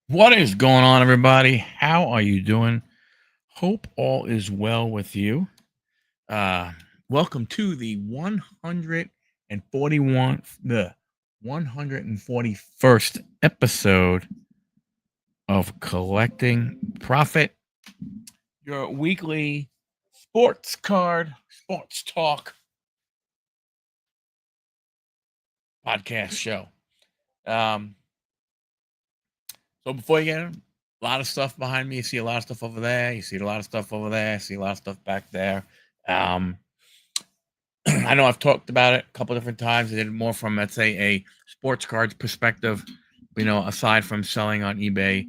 What is going on, everybody? How are you doing? Hope all is well with you. Uh, Welcome to the 141st episode of Collecting Profit, your weekly sports talk podcast show. Um, So before you get in, a lot of stuff behind me. You see a lot of stuff over there. You see a lot of stuff over there. See a lot of stuff back there. Um, I know I've talked about it a couple different times. I did it more from, let's say, a sports cards perspective. Aside from selling on eBay,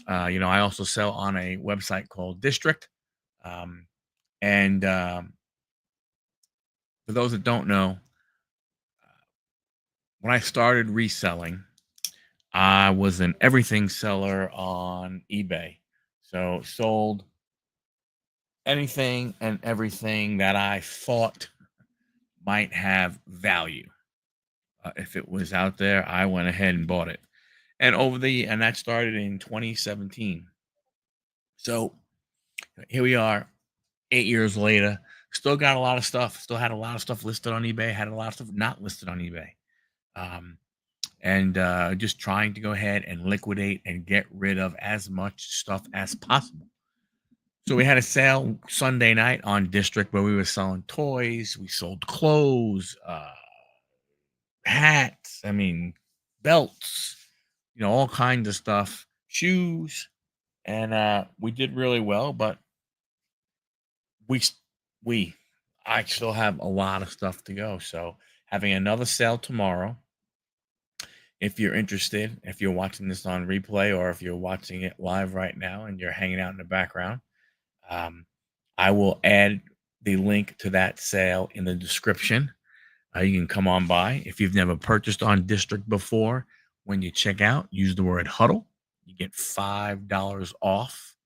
I also sell on a website called District. And for those that don't know, when I started reselling, I was an everything seller on eBay. So sold anything and everything that I thought might have value. If it was out there, I went ahead and bought it. And that started in 2017. So here we are, 8 years later. Still got a lot of stuff. Still had a lot of stuff listed on eBay. Had a lot of stuff not listed on eBay. Um, and just trying to go ahead and liquidate and get rid of as much stuff as possible. So we had a sale Sunday night on District where we were selling toys. We sold clothes, hats, belts, all kinds of stuff, shoes. And we did really well, but we, we, I still have a lot of stuff to go. So having another sale tomorrow. If you're interested, if you're watching this on replay or if you're watching it live right now and you're hanging out in the background, I will add the link to that sale in the description. You can come on by. If you've never purchased on District before, when you check out, use the word Huddle. You get $5 off.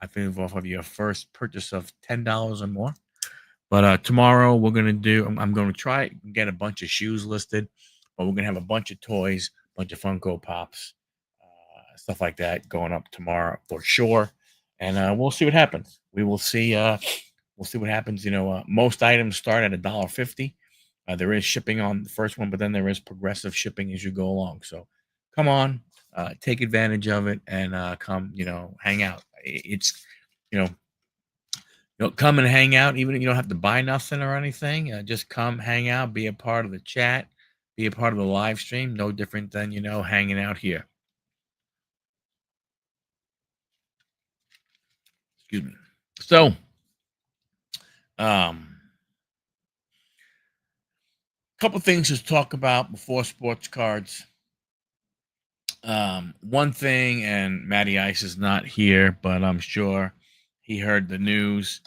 I think off of your first purchase of $10 or more. But tomorrow we're gonna I'm gonna try and get a bunch of shoes listed, but we're gonna have a bunch of toys, a bunch of Funko Pops, stuff like that going up tomorrow for sure. And we'll see what happens. We will see. We'll see what happens. Most items start at $1.50. There is shipping on the first one, but then there is progressive shipping as you go along. So come on, take advantage of it and come, hang out. It's, you know, come and hang out. Even if you don't have to buy nothing or anything, just come hang out, be a part of the chat, be a part of the live stream. No different than, hanging out here. Excuse me. So, couple things to talk about before sports cards. One thing, and Matty Ice is not here, but I'm sure he heard the news.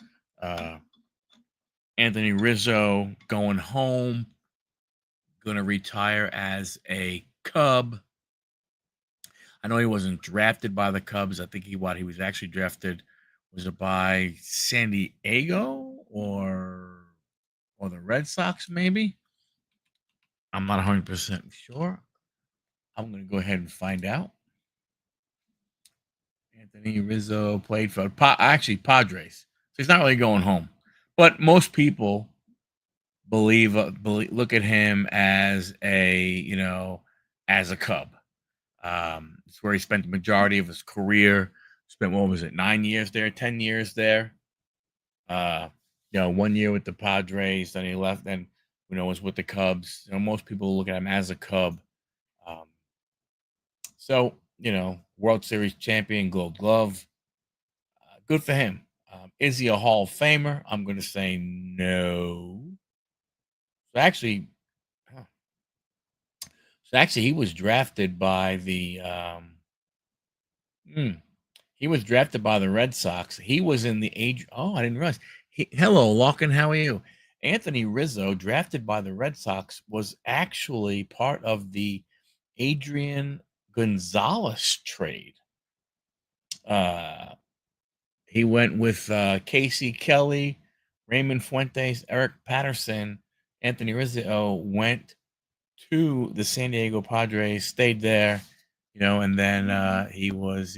Anthony Rizzo going home, going to retire as a Cub. I know he wasn't drafted by the Cubs. I think he was actually drafted. Was it by San Diego or the Red Sox? Maybe. I'm not 100% sure. I'm going to go ahead and find out. Anthony Rizzo played for actually Padres. So he's not really going home. But most people believe look at him as as a Cub. It's where he spent the majority of his career. Spent, what was it, 9 years there, 10 years there. 1 year with the Padres, then he left, then was with the Cubs. Most people look at him as a Cub. So, World Series champion, Gold Glove. Good for him. Is he a Hall of Famer? I'm going to say no. So actually, he was drafted by the Mm. He was drafted by the Red Sox. He was in the age. Oh, I didn't realize. Hello, Lachlan. How are you? Anthony Rizzo, drafted by the Red Sox, was actually part of the Adrian Gonzalez trade. Uh, he went with Casey Kelly, Raymond Fuentes, Eric Patterson. Anthony Rizzo went to the San Diego Padres, stayed there, and then he was,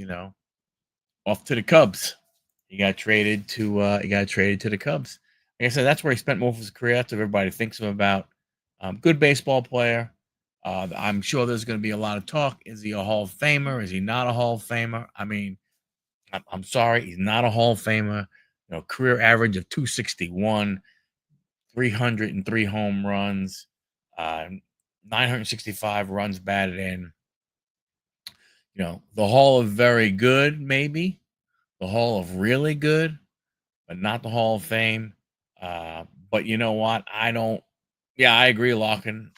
off to the Cubs. He got traded to the Cubs. Like I said, that's where he spent most of his career. That's what everybody thinks of him about. Good baseball player. I'm sure there's going to be a lot of talk. Is he a Hall of Famer? Is he not a Hall of Famer? I mean, I'm sorry, he's not a Hall of Famer. Career average of 261, 303 home runs, uh, 965 runs batted in. The Hall of Very Good, maybe the Hall of Really Good, but not the Hall of Fame. But you know what? I don't. Yeah, I agree, Lockin.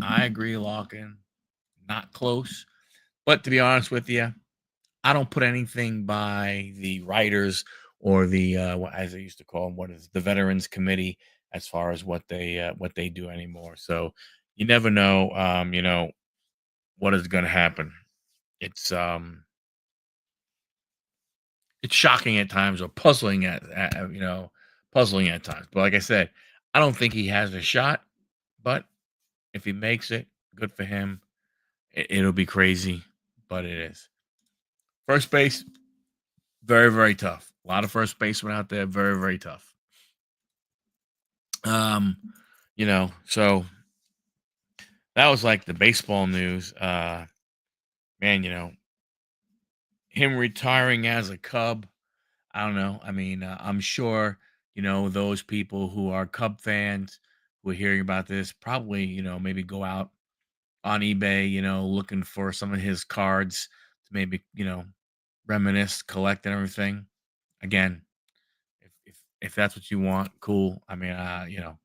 I agree, Lockin. Not close. But to be honest with you, I don't put anything by the writers or the as they used to call them, what is the Veterans Committee, as far as what they do anymore. So you never know, what is going to happen. It's um it's shocking at times, or puzzling puzzling at times. But like I said, I don't think he has a shot. But if he makes it, good for him. It'll be crazy, but it is. First base, very, very tough. A lot of first basemen out there, very, very tough. Um, so that was like the baseball news. Man, him retiring as a Cub. I don't know. I mean, I'm sure, those people who are Cub fans who are hearing about this probably, maybe go out on eBay, looking for some of his cards to maybe, reminisce, collect, and everything. Again, if that's what you want, cool. I mean,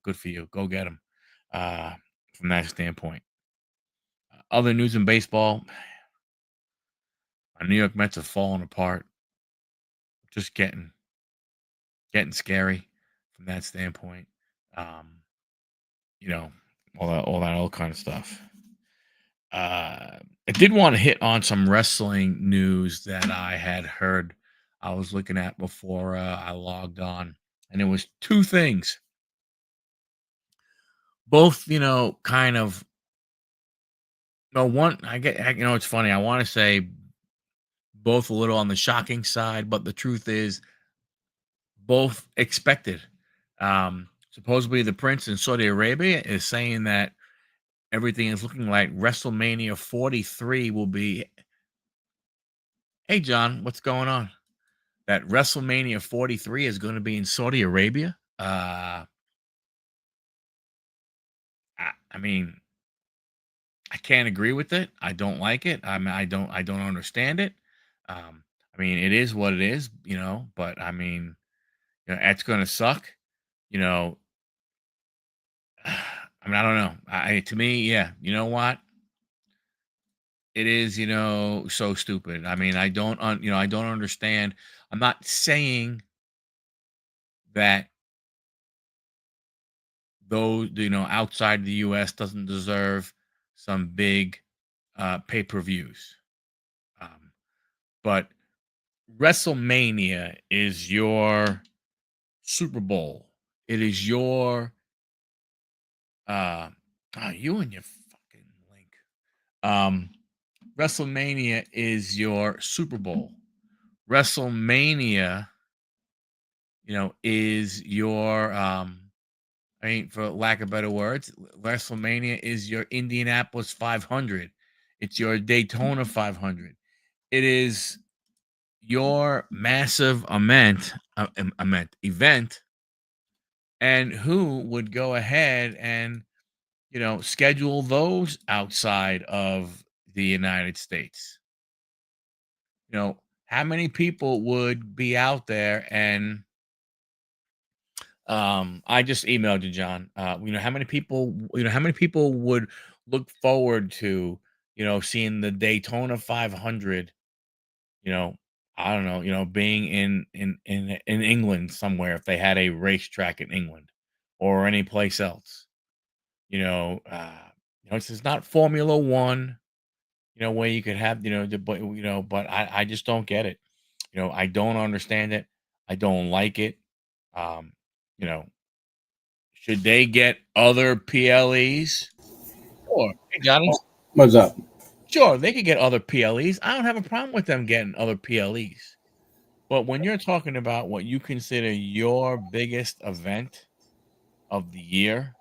good for you. Go get them. Uh, from that standpoint. Other news in baseball, our New York Mets have fallen apart. Just getting scary from that standpoint. Um, you know, all that old kind of stuff. I did want to hit on some wrestling news that I had heard. I was looking at before I logged on, and it was two things. Both, kind of. No, one. It's funny. I want to say both a little on the shocking side, but the truth is, both expected. Supposedly, the prince in Saudi Arabia is saying that everything is looking like WrestleMania 43 will be. Hey, John, what's going on? That WrestleMania 43 is going to be in Saudi Arabia. I mean, I can't agree with it. I don't like it. I mean, I don't understand it. I mean, it is what it is, but I mean, it's going to suck, you know. I mean, I don't know. To me, yeah, you know what? It is, so stupid. I mean, I don't understand. I'm not saying that those, outside the US doesn't deserve some big pay-per-views. Um, but WrestleMania is your Super Bowl. It is your you and your fucking link. Um, WrestleMania is your Super Bowl. WrestleMania, is your I mean, for lack of better words, WrestleMania is your Indianapolis 500. It's your Daytona 500. It is your massive event. And who would go ahead and, schedule those outside of the United States? How many people would be out there? And I just emailed you, John. How many people would look forward to, seeing the Daytona 500 I don't know, being in England somewhere if they had a racetrack in England or any place else. It's not Formula One, where you could have, but I just don't get it. I don't understand it. I don't like it. Um, you know, should they get other PLEs? Sure, hey Johnny. What's up? Sure, they could get other PLEs. I don't have a problem with them getting other PLEs. But when you're talking about what you consider your biggest event of the year,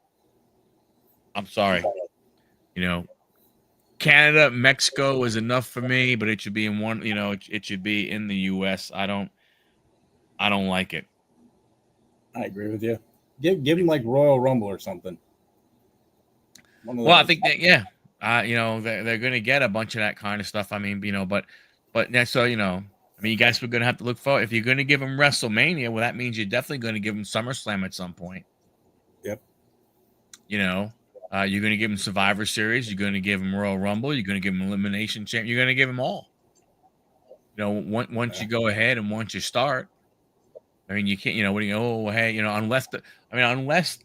I'm sorry. You know, Canada, Mexico is enough for me, but it should be in one, it should be in the US. I don't like it. I agree with you. Give them like Royal Rumble or something. One of Well, I those. think that yeah, they're going to get a bunch of that kind of stuff. I mean, but that's so I mean, you guys were going to have to look for if you're going to give them WrestleMania. Well, that means you're definitely going to give them SummerSlam at some point. Yep. You're going to give them Survivor Series. You're going to give them Royal Rumble. You're going to give them Elimination Champ. You're going to give them all. Once you go ahead and once you start, I mean, you can't. What do you? Oh, hey, unless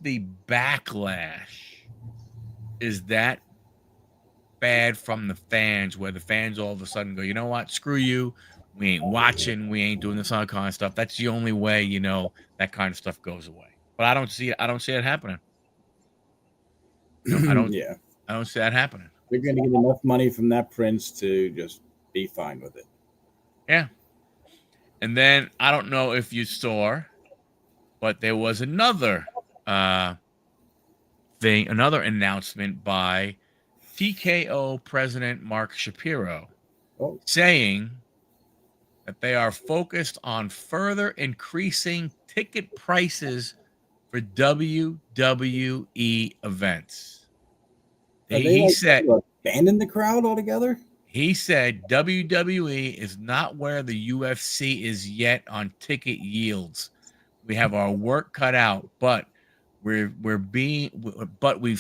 the backlash is that bad from the fans, where the fans all of a sudden go, you know what, screw you, we ain't watching, we ain't doing this other kind of stuff. That's the only way that kind of stuff goes away. But I don't see it happening. I don't Yeah. I don't see that happening. They're going to get enough money from that prince to just be fine with it. Yeah. And then I don't know if you saw, but there was another another announcement by TKO president Mark Shapiro Oh, saying that they are focused on further increasing ticket prices for WWE events. are they He like said to abandon the crowd altogether? WWE is not where the UFC is yet on ticket yields. We have our work cut out, but we've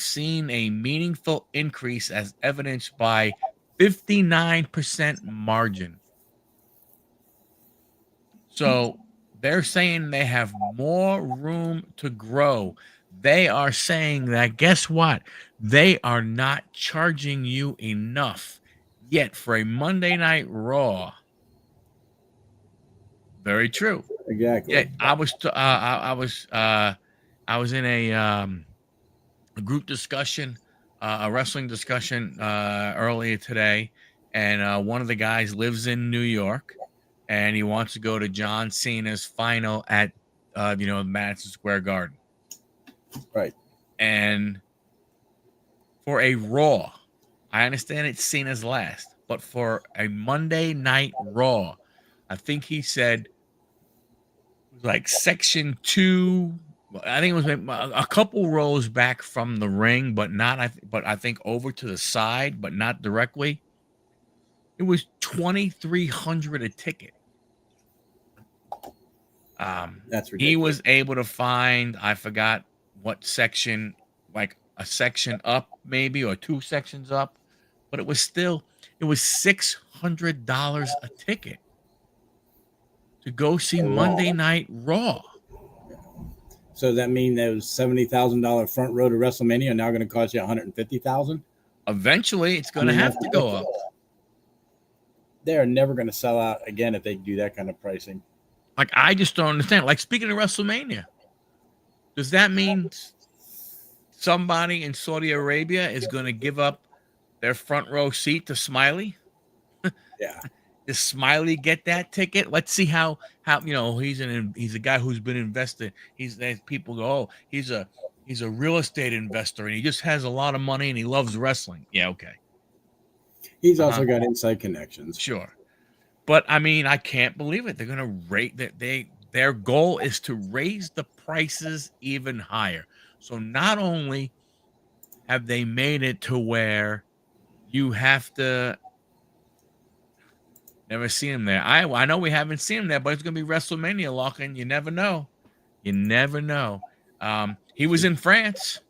seen a meaningful increase as evidenced by 59% margin. So they're saying they have more room to grow. They are saying that, guess what? They are not charging you enough yet for a Monday Night Raw. Very true. Yeah, Exactly. I was in a group discussion, a wrestling discussion earlier today, and one of the guys lives in New York, and he wants to go to John Cena's final at Madison Square Garden, Right. and for a Raw, I understand it's Cena's last, but for a Monday Night Raw, I think he said it was like section 2. I think it was a couple rows back from the ring, but not. But I think over to the side, but not directly. It was 2,300 a ticket. That's He ridiculous. was able to find, I forgot what section, like a section up, maybe, or 2 sections up, but it was $600 a ticket to go see Monday Night Raw. So does that mean those $70,000 front row to WrestleMania are now going to cost you $150,000? Eventually, it's going to have to go up. They are never going to sell out again if they do that kind of pricing. Like, I just don't understand. Like, speaking of WrestleMania, does that mean somebody in Saudi Arabia is going to give up their front row seat to Smiley? Yeah. Does Smiley get that ticket? Let's see how he's a guy who's been invested. People go, oh, he's a real estate investor and he just has a lot of money and he loves wrestling. Yeah, okay. He's also got inside connections. Sure. But I mean, I can't believe it. They're going to rate that their goal is to raise the prices even higher. So not only have they made it to where you have to never see him there. I know we haven't seen him there, but it's gonna be WrestleMania locking. You never know. You never know. He was in France.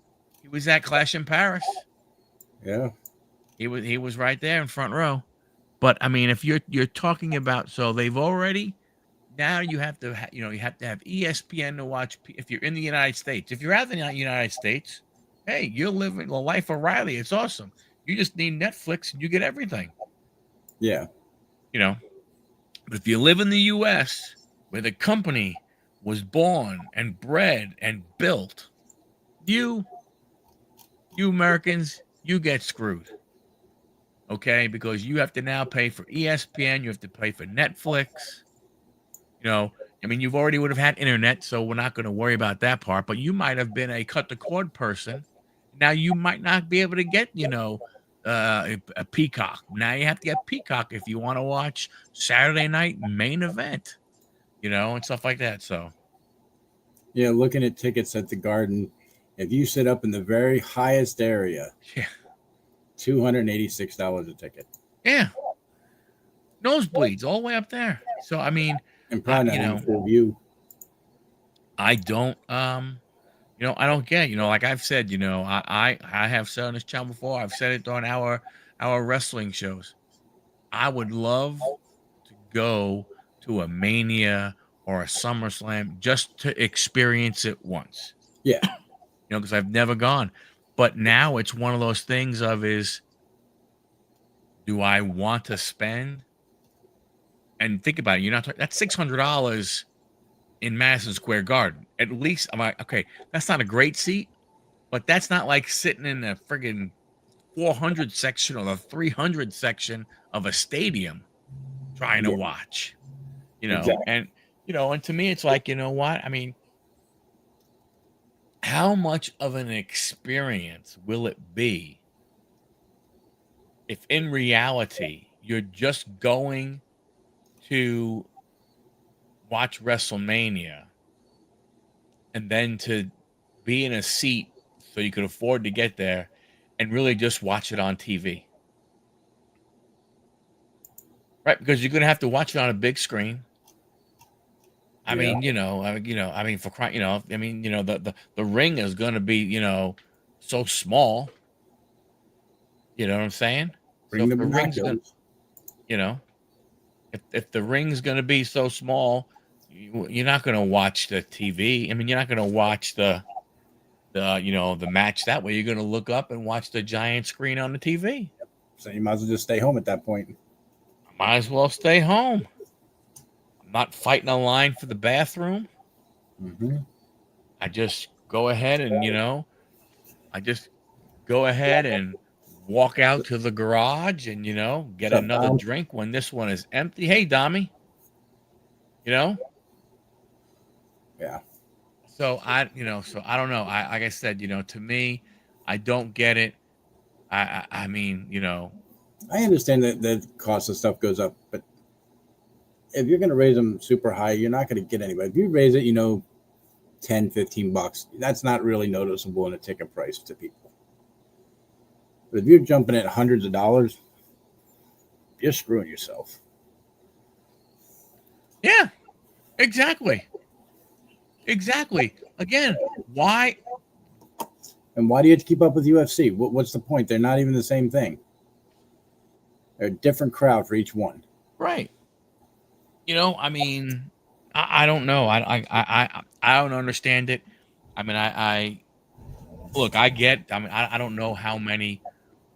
He was at Clash in Paris. Yeah. He was right there in front row. But I mean, if you're talking about, so they've already, now you have to you have to have ESPN to watch if you're in the United States. If you're out in the United States, hey, you're living the life of Riley. It's awesome. You just need Netflix and you get everything. Yeah. You know, but if you live in the US where the company was born and bred and built, you Americans, you get screwed. Okay, because you have to now pay for ESPN, you have to pay for Netflix. You know, I mean, you've already would have had internet, so we're not going to worry about that part. But you might have been a cut the cord person. Now you might not be able to get, a Peacock. Now you have to get Peacock if you want to watch Saturday Night Main Event, and stuff like that. So Yeah, looking at tickets at the Garden, if you sit up in the very highest area, yeah, $286 a ticket, yeah, nosebleeds all the way up there. So I mean, and I, probably not even full view. I don't I don't get, like I've said, I have said on this channel before, I've said it during our wrestling shows. I would love to go to a Mania or a SummerSlam just to experience it once. Yeah. Because I've never gone. But now it's one of those things do I want to spend? And think about it, you're not talking that's $600 in Madison Square Garden. At least I'm like, okay, that's not a great seat, but that's not like sitting in a friggin' 400 section or the 300 section of a stadium trying to Yeah. watch, Exactly. and to me, it's like, you know what? I mean, how much of an experience will it be if in reality you're just going to watch WrestleMania and then to be in a seat so you could afford to get there and really just watch it on TV? Right, because you're gonna have to watch it on a big screen. I Yeah. mean, for crying, the ring is gonna be, so small. You know what I'm saying? So Bring if the the ring's gonna, binoculars. you know, if the ring's gonna be so small, you're not gonna watch the TV. I mean, you're not gonna watch the match that way. You're gonna look up and watch the giant screen on the TV. So you might as well just stay home at that point. Might as well stay home. I'm not fighting a line for the bathroom. Mm-hmm. I just go ahead and, I just go ahead and walk out to the garage and, get Shut another down. drink when this one is empty. Hey, Dommy, you know? Yeah. So I don't know. Like I said, to me, I don't get it. I mean, I understand that the cost of stuff goes up, but if you're going to raise them super high, you're not going to get anybody. If you raise it, 10, $15, that's not really noticeable in a ticket price to people. But if you're jumping at hundreds of dollars, you're screwing yourself. yeah, exactly. Exactly. Again, why? And why do you have to keep up with UFC? What's the point? They're not even the same thing. They're a different crowd for each one. Right. I mean, I don't know. I don't understand it. I mean, I look, I get, I mean, I don't know how many,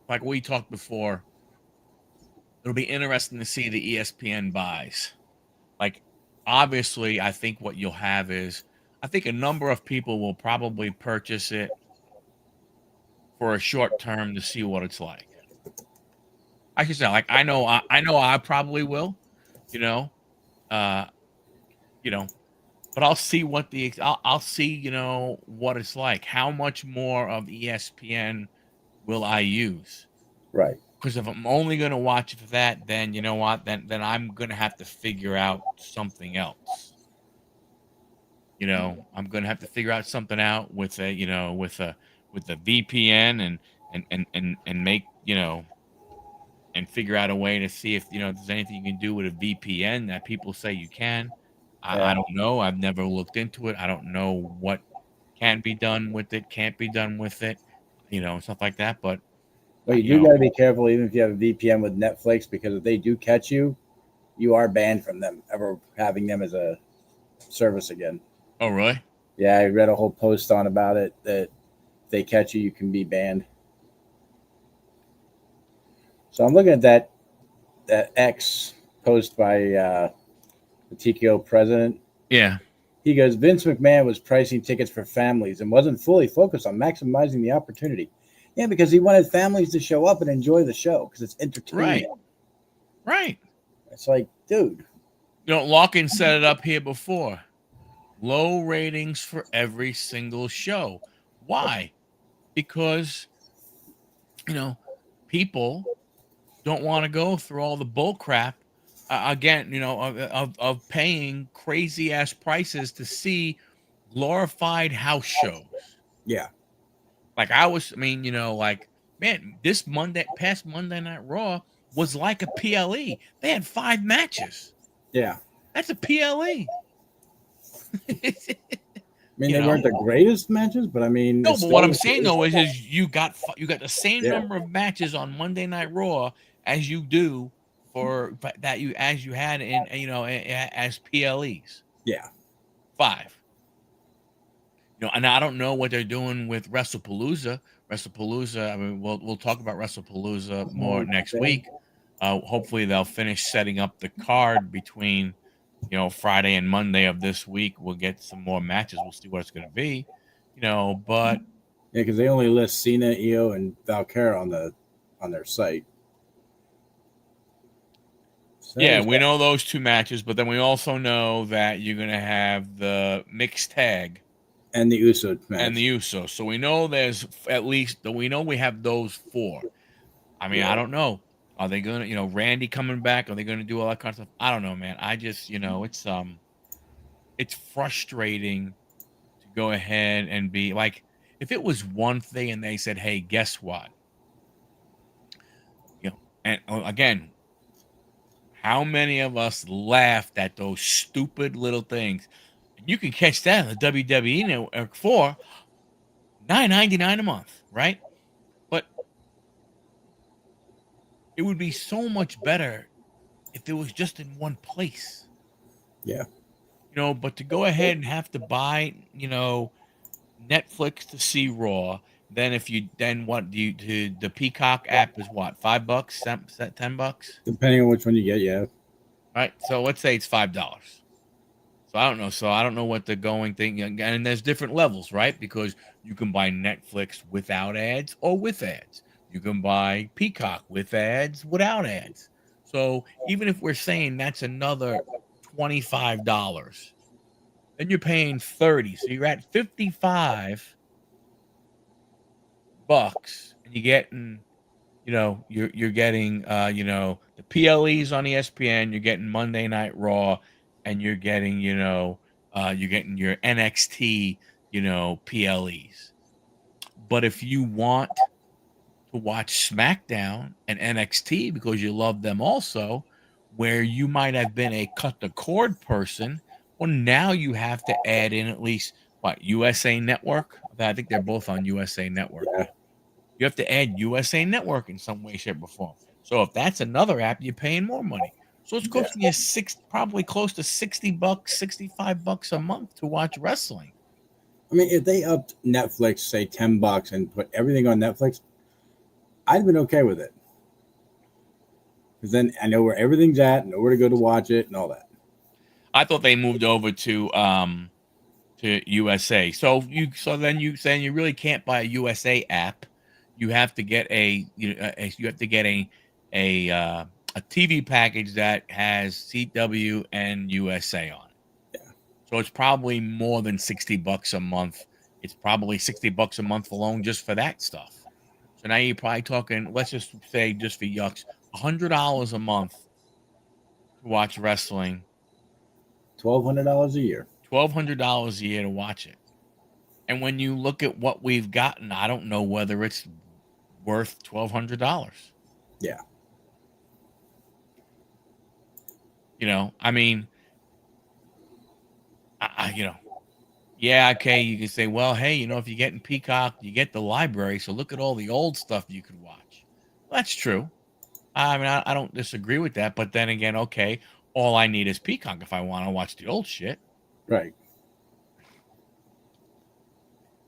like we talked before, it'll be interesting to see the ESPN buys. Like, obviously, I think what you'll have is, I think a number of people will probably purchase it for a short term to see what it's like. I should say, like, I know I probably will, you know, uh, you know, but I'll see I'll see, what it's like. How much more of ESPN will I use? Right. Because if I'm only going to watch it for that, then you know what? Then I'm going to have to figure out something else. I'm going to have to figure out something out with a VPN and make, and figure out a way to see if, there's anything you can do with a VPN that people say you can. I Yeah. don't know. I've never looked into it. I don't know what can be done with it, can't be done with it, stuff like that. But Well, you do got to be careful, even if you have a VPN with Netflix, because if they do catch you, you are banned from them ever having them as a service again. Oh, really? Yeah, I read a whole post on about it that if they catch you, you can be banned. So I'm looking at that X post by the TKO president. Yeah. He goes, Vince McMahon was pricing tickets for families and wasn't fully focused on maximizing the opportunity. Yeah, because he wanted families to show up and enjoy the show because it's entertaining. Right. It's like, dude. Larkin set it up here before. Low ratings for every single show. Why? Because, people don't want to go through all the bull crap again, of paying crazy ass prices to see glorified house shows. Yeah. Like man, this past Monday Night Raw was like a PLE. They had 5 matches. Yeah. That's a PLE. I mean, they weren't the greatest matches, but I mean, no. But what I'm saying though is you got the same number of matches on Monday Night Raw as you do as you had in as PLEs. Yeah. 5. And I don't know what they're doing with WrestlePalooza. I mean, we'll talk about WrestlePalooza more next week. Hopefully they'll finish setting up the card between Friday and Monday of this week. We'll get some more matches. We'll see what it's going to be. But yeah, because they only list Cena, Io, and Valkyra on their site. So yeah, we know those 2 matches, but then we also know that you're going to have the mixed tag and the Uso match. And the Uso. So we know there's we have those 4. I mean, I don't know. Are they going to, Randy coming back? Are they going to do all that kind of stuff? I don't know, man. I just, it's frustrating to go ahead and be like, if it was one thing and they said, hey, guess what? And again, how many of us laughed at those stupid little things? And you can catch that on the WWE Network for $9.99 a month, right? But it would be so much better if it was just in one place. Yeah. But to go ahead and have to buy, Netflix to see Raw, then the Peacock app is what, $5, $10? Depending on which one you get, yeah. Right. So let's say it's $5. So I don't know. I don't know what the going thing, and there's different levels, right? Because you can buy Netflix without ads or with ads. You can buy Peacock with ads, without ads. So even if we're saying that's another $25, then you're paying $30. So you're at $55, and you're getting, you're getting, the PLEs on ESPN. You're getting Monday Night Raw, and you're getting, your NXT, PLEs. But if you want to watch SmackDown and NXT because you love them also, where you might have been a cut the cord person, well, now you have to add in at least USA Network. I think they're both on USA Network. Yeah. You have to add USA Network in some way, shape, or form. So if that's another app, you're paying more money. So it's costing you probably close to $60, $65 a month to watch wrestling. I mean, if they upped Netflix, say $10 and put everything on Netflix, I'd have been okay with it. Because then I know where everything's at, know where to go to watch it and all that. I thought they moved over to USA. So then you saying you really can't buy a USA app. You have to get a TV package that has CW and USA on it. Yeah. So it's probably more than $60 a month. It's probably $60 a month alone just for that stuff. So now you're probably talking, let's just say, just for yucks, $100 a month to watch wrestling. $1,200 a year. $1,200 a year to watch it. And when you look at what we've gotten, I don't know whether it's worth $1,200. Yeah. I mean, yeah, okay, you can say, well, hey, if you get in Peacock, you get the library, so look at all the old stuff you could watch. That's true. I mean, I don't disagree with that, but then again, okay, all I need is Peacock if I want to watch the old shit. Right.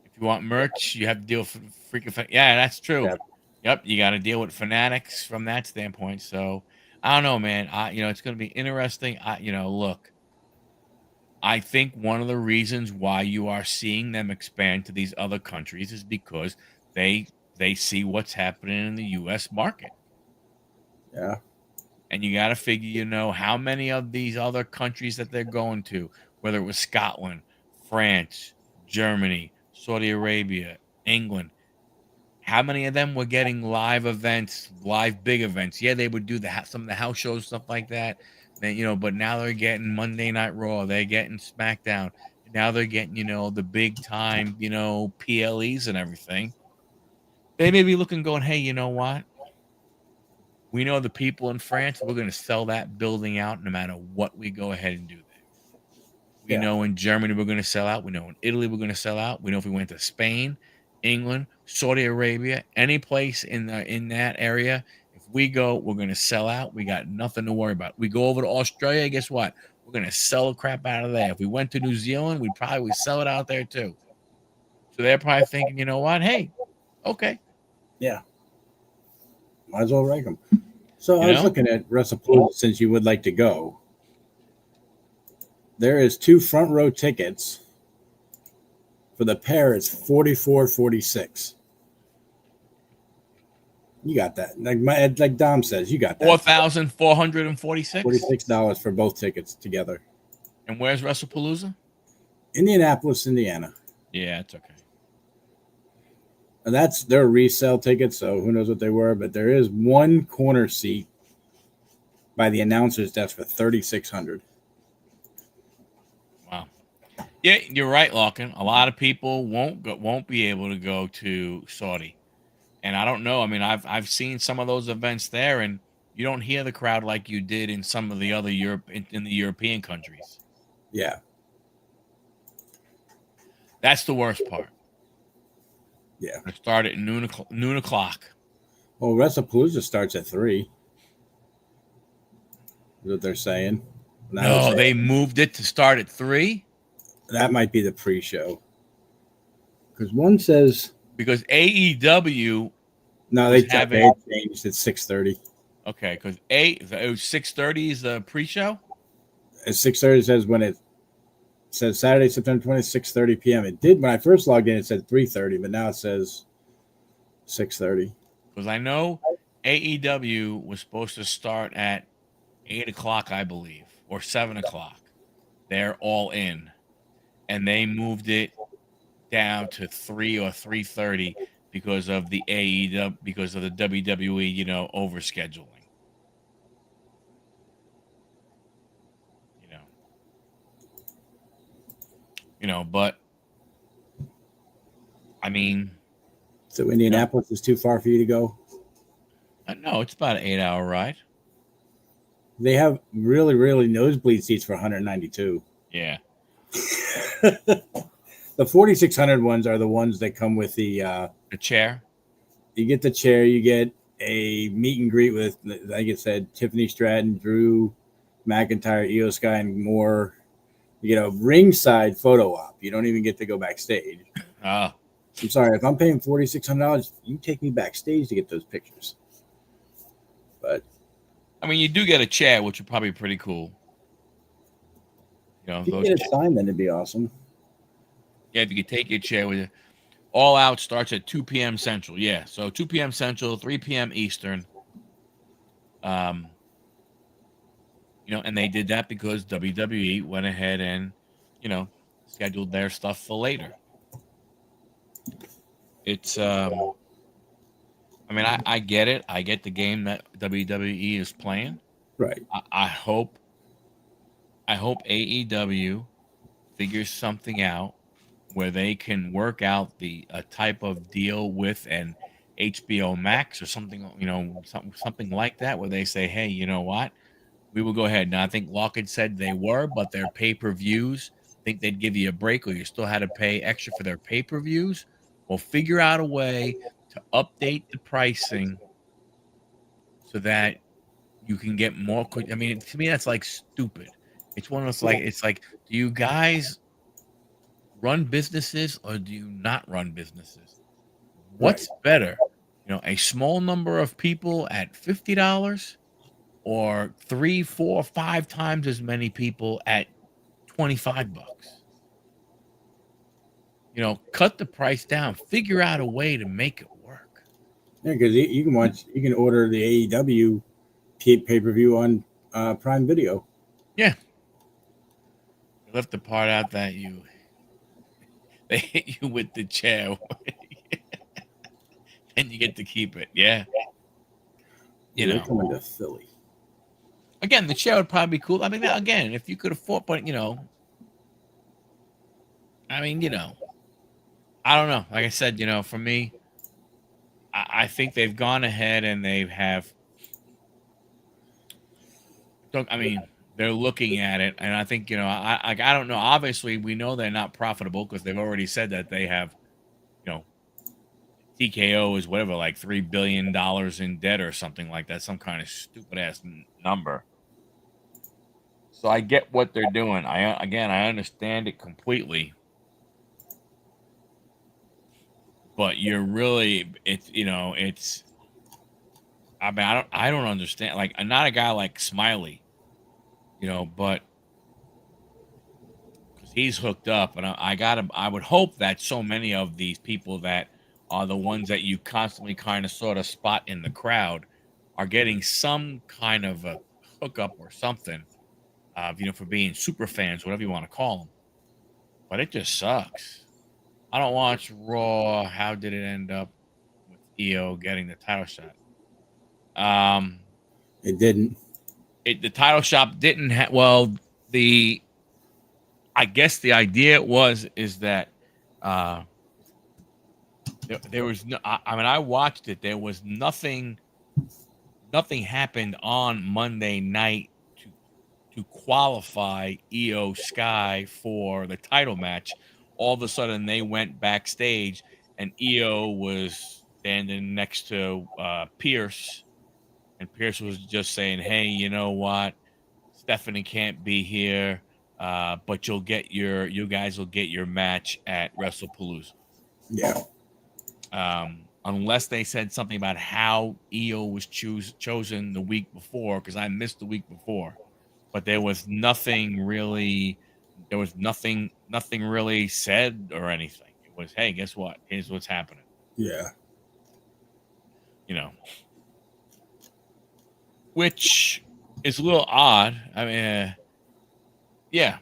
If you want merch, you have to deal with freaking. Yeah, that's true. Yeah. Yep, you got to deal with fanatics from that standpoint. So I don't know, man. It's going to be interesting. Look, I think one of the reasons why you are seeing them expand to these other countries is because they see what's happening in the U.S. market. Yeah. And you got to figure, how many of these other countries that they're going to, whether it was Scotland, France, Germany, Saudi Arabia, England, how many of them were getting live events, live big events? Yeah, they would do some of the house shows, stuff like that. Then, but now they're getting Monday Night Raw, they're getting SmackDown, and now they're getting, the big time, PLEs and everything. They may be looking, going, hey, you know what? We know the people in France, we're going to sell that building out no matter what we go ahead and do there. We Yeah. know in Germany we're going to sell out. We know in Italy we're going to sell out. We know if we went to Spain, England, Saudi Arabia, any place in that area, if we go, we're going to sell out. We got nothing to worry about. We go over to Australia, guess what? We're going to sell the crap out of there. If we went to New Zealand, we'd probably sell it out there too. So they're probably thinking, you know what? Hey, okay. Yeah. Might as well rank them. So You I was know? looking at WrestlePalooza since you would like to go. There is 2 front row tickets. For the pair, it's $44.46. You got that. Like Dom says, you got that. 4,446. $46 for both tickets together. And where's WrestlePalooza? Indianapolis, Indiana. Yeah, it's okay. And that's their resale tickets, so who knows what they were, but there is one corner seat by the announcer's desk for $3,600. Wow. Yeah, you're right, Larkin. A lot of people won't be able to go to Saudi. And I don't know. I mean, I've seen some of those events there, and you don't hear the crowd like you did in some of the other in the European countries. Yeah. That's the worst part. Yeah. It started at noon o'clock. Well, WrestlePalooza starts at 3. Is what they're saying. No, they moved it to start at 3. That might be the pre-show. Because one says because AEW. No, they changed. It's 6:30. Okay, because it was 6:30 is the pre-show. At 6:30 says when it says Saturday, September 20th, 6:30 p.m. It did when I first logged in. It said 3:30, but now it says 6:30. Because I know AEW was supposed to start at 8 o'clock, I believe, or 7 o'clock. They're all in, and they moved it down to 3 or 3:30 because of the AEW, because of the WWE, overscheduling. But I mean, so Indianapolis is too far for you to go? No, it's about an 8-hour ride. They have really, really nosebleed seats for $192. Yeah. The 4,600 ones are the ones that come with the chair. You get the chair. You get a meet and greet with, like I said, Tiffany Stratton, Drew McIntyre, Io Sky, and more. You get a ringside photo op. You don't even get to go backstage. I'm sorry. If I'm paying $4,600, you take me backstage to get those pictures. But I mean, you do get a chair, which would probably be pretty cool. If you get it signed, then it'd be awesome. Yeah, if you could take your chair with you. All Out starts at 2 p.m. Central. Yeah, so 2 p.m. Central, 3 p.m. Eastern. And they did that because WWE went ahead and, scheduled their stuff for later. It's, I mean, I get it. I get the game that WWE is playing. Right. I hope AEW figures something out where they can work out a type of deal with an HBO Max or something, something like that, where they say, hey, you know what? We will go ahead. Now, I think Lockett said they were, but their pay-per-views, I think they'd give you a break, or you still had to pay extra for their pay-per-views. Well, figure out a way to update the pricing so that you can get more. I mean, to me, that's like stupid. It's one of those like it's like, do you guys run businesses or do you not run businesses? Right. What's better? A small number of people at $50 or three, four, five times as many people at $25. Cut the price down. Figure out a way to make it work. Yeah, because you can order the AEW pay per view on Prime Video. Yeah. I left the part out that they hit you with the chair and you get to keep it. Yeah. You Ooh, they're know. coming to Philly. Again, the chair would probably be cool. I mean, again, if you could afford, but I mean, I don't know. Like I said, for me, I think they've gone ahead and they have. I mean, they're looking at it, and I think I don't know. Obviously, we know they're not profitable because they've already said that they have, you know, TKO is whatever, like $3 billion in debt or something like that, some kind of stupid ass number. So I get what they're doing. I understand it completely, but you're really it's. I mean, I don't understand. Like, I'm not a guy like Smiley, but because he's hooked up, and I would hope that so many of these people that are the ones that you constantly kind of sort of spot in the crowd are getting some kind of a hookup or something, for being super fans, whatever you want to call them. But it just sucks. I don't watch Raw. How did it end up with EO getting the title shot? Um, It didn't. the title shot didn't have. Well, the I guess the idea is that there was no. I mean, I watched it. There was nothing. Nothing happened on Monday night to qualify EO Sky for the title match. All of a sudden, they went backstage, and EO was standing next to Pierce, and Pierce was just saying, "Hey, you know what? Stephanie can't be here, but you guys will get your match at WrestlePalooza." Yeah. Unless they said something about how EO was chosen the week before, because I missed the week before, but there was nothing really. There was nothing really said or anything. It was, hey, guess what? Here's what's happening. Yeah. You know, which is a little odd. I mean, yeah,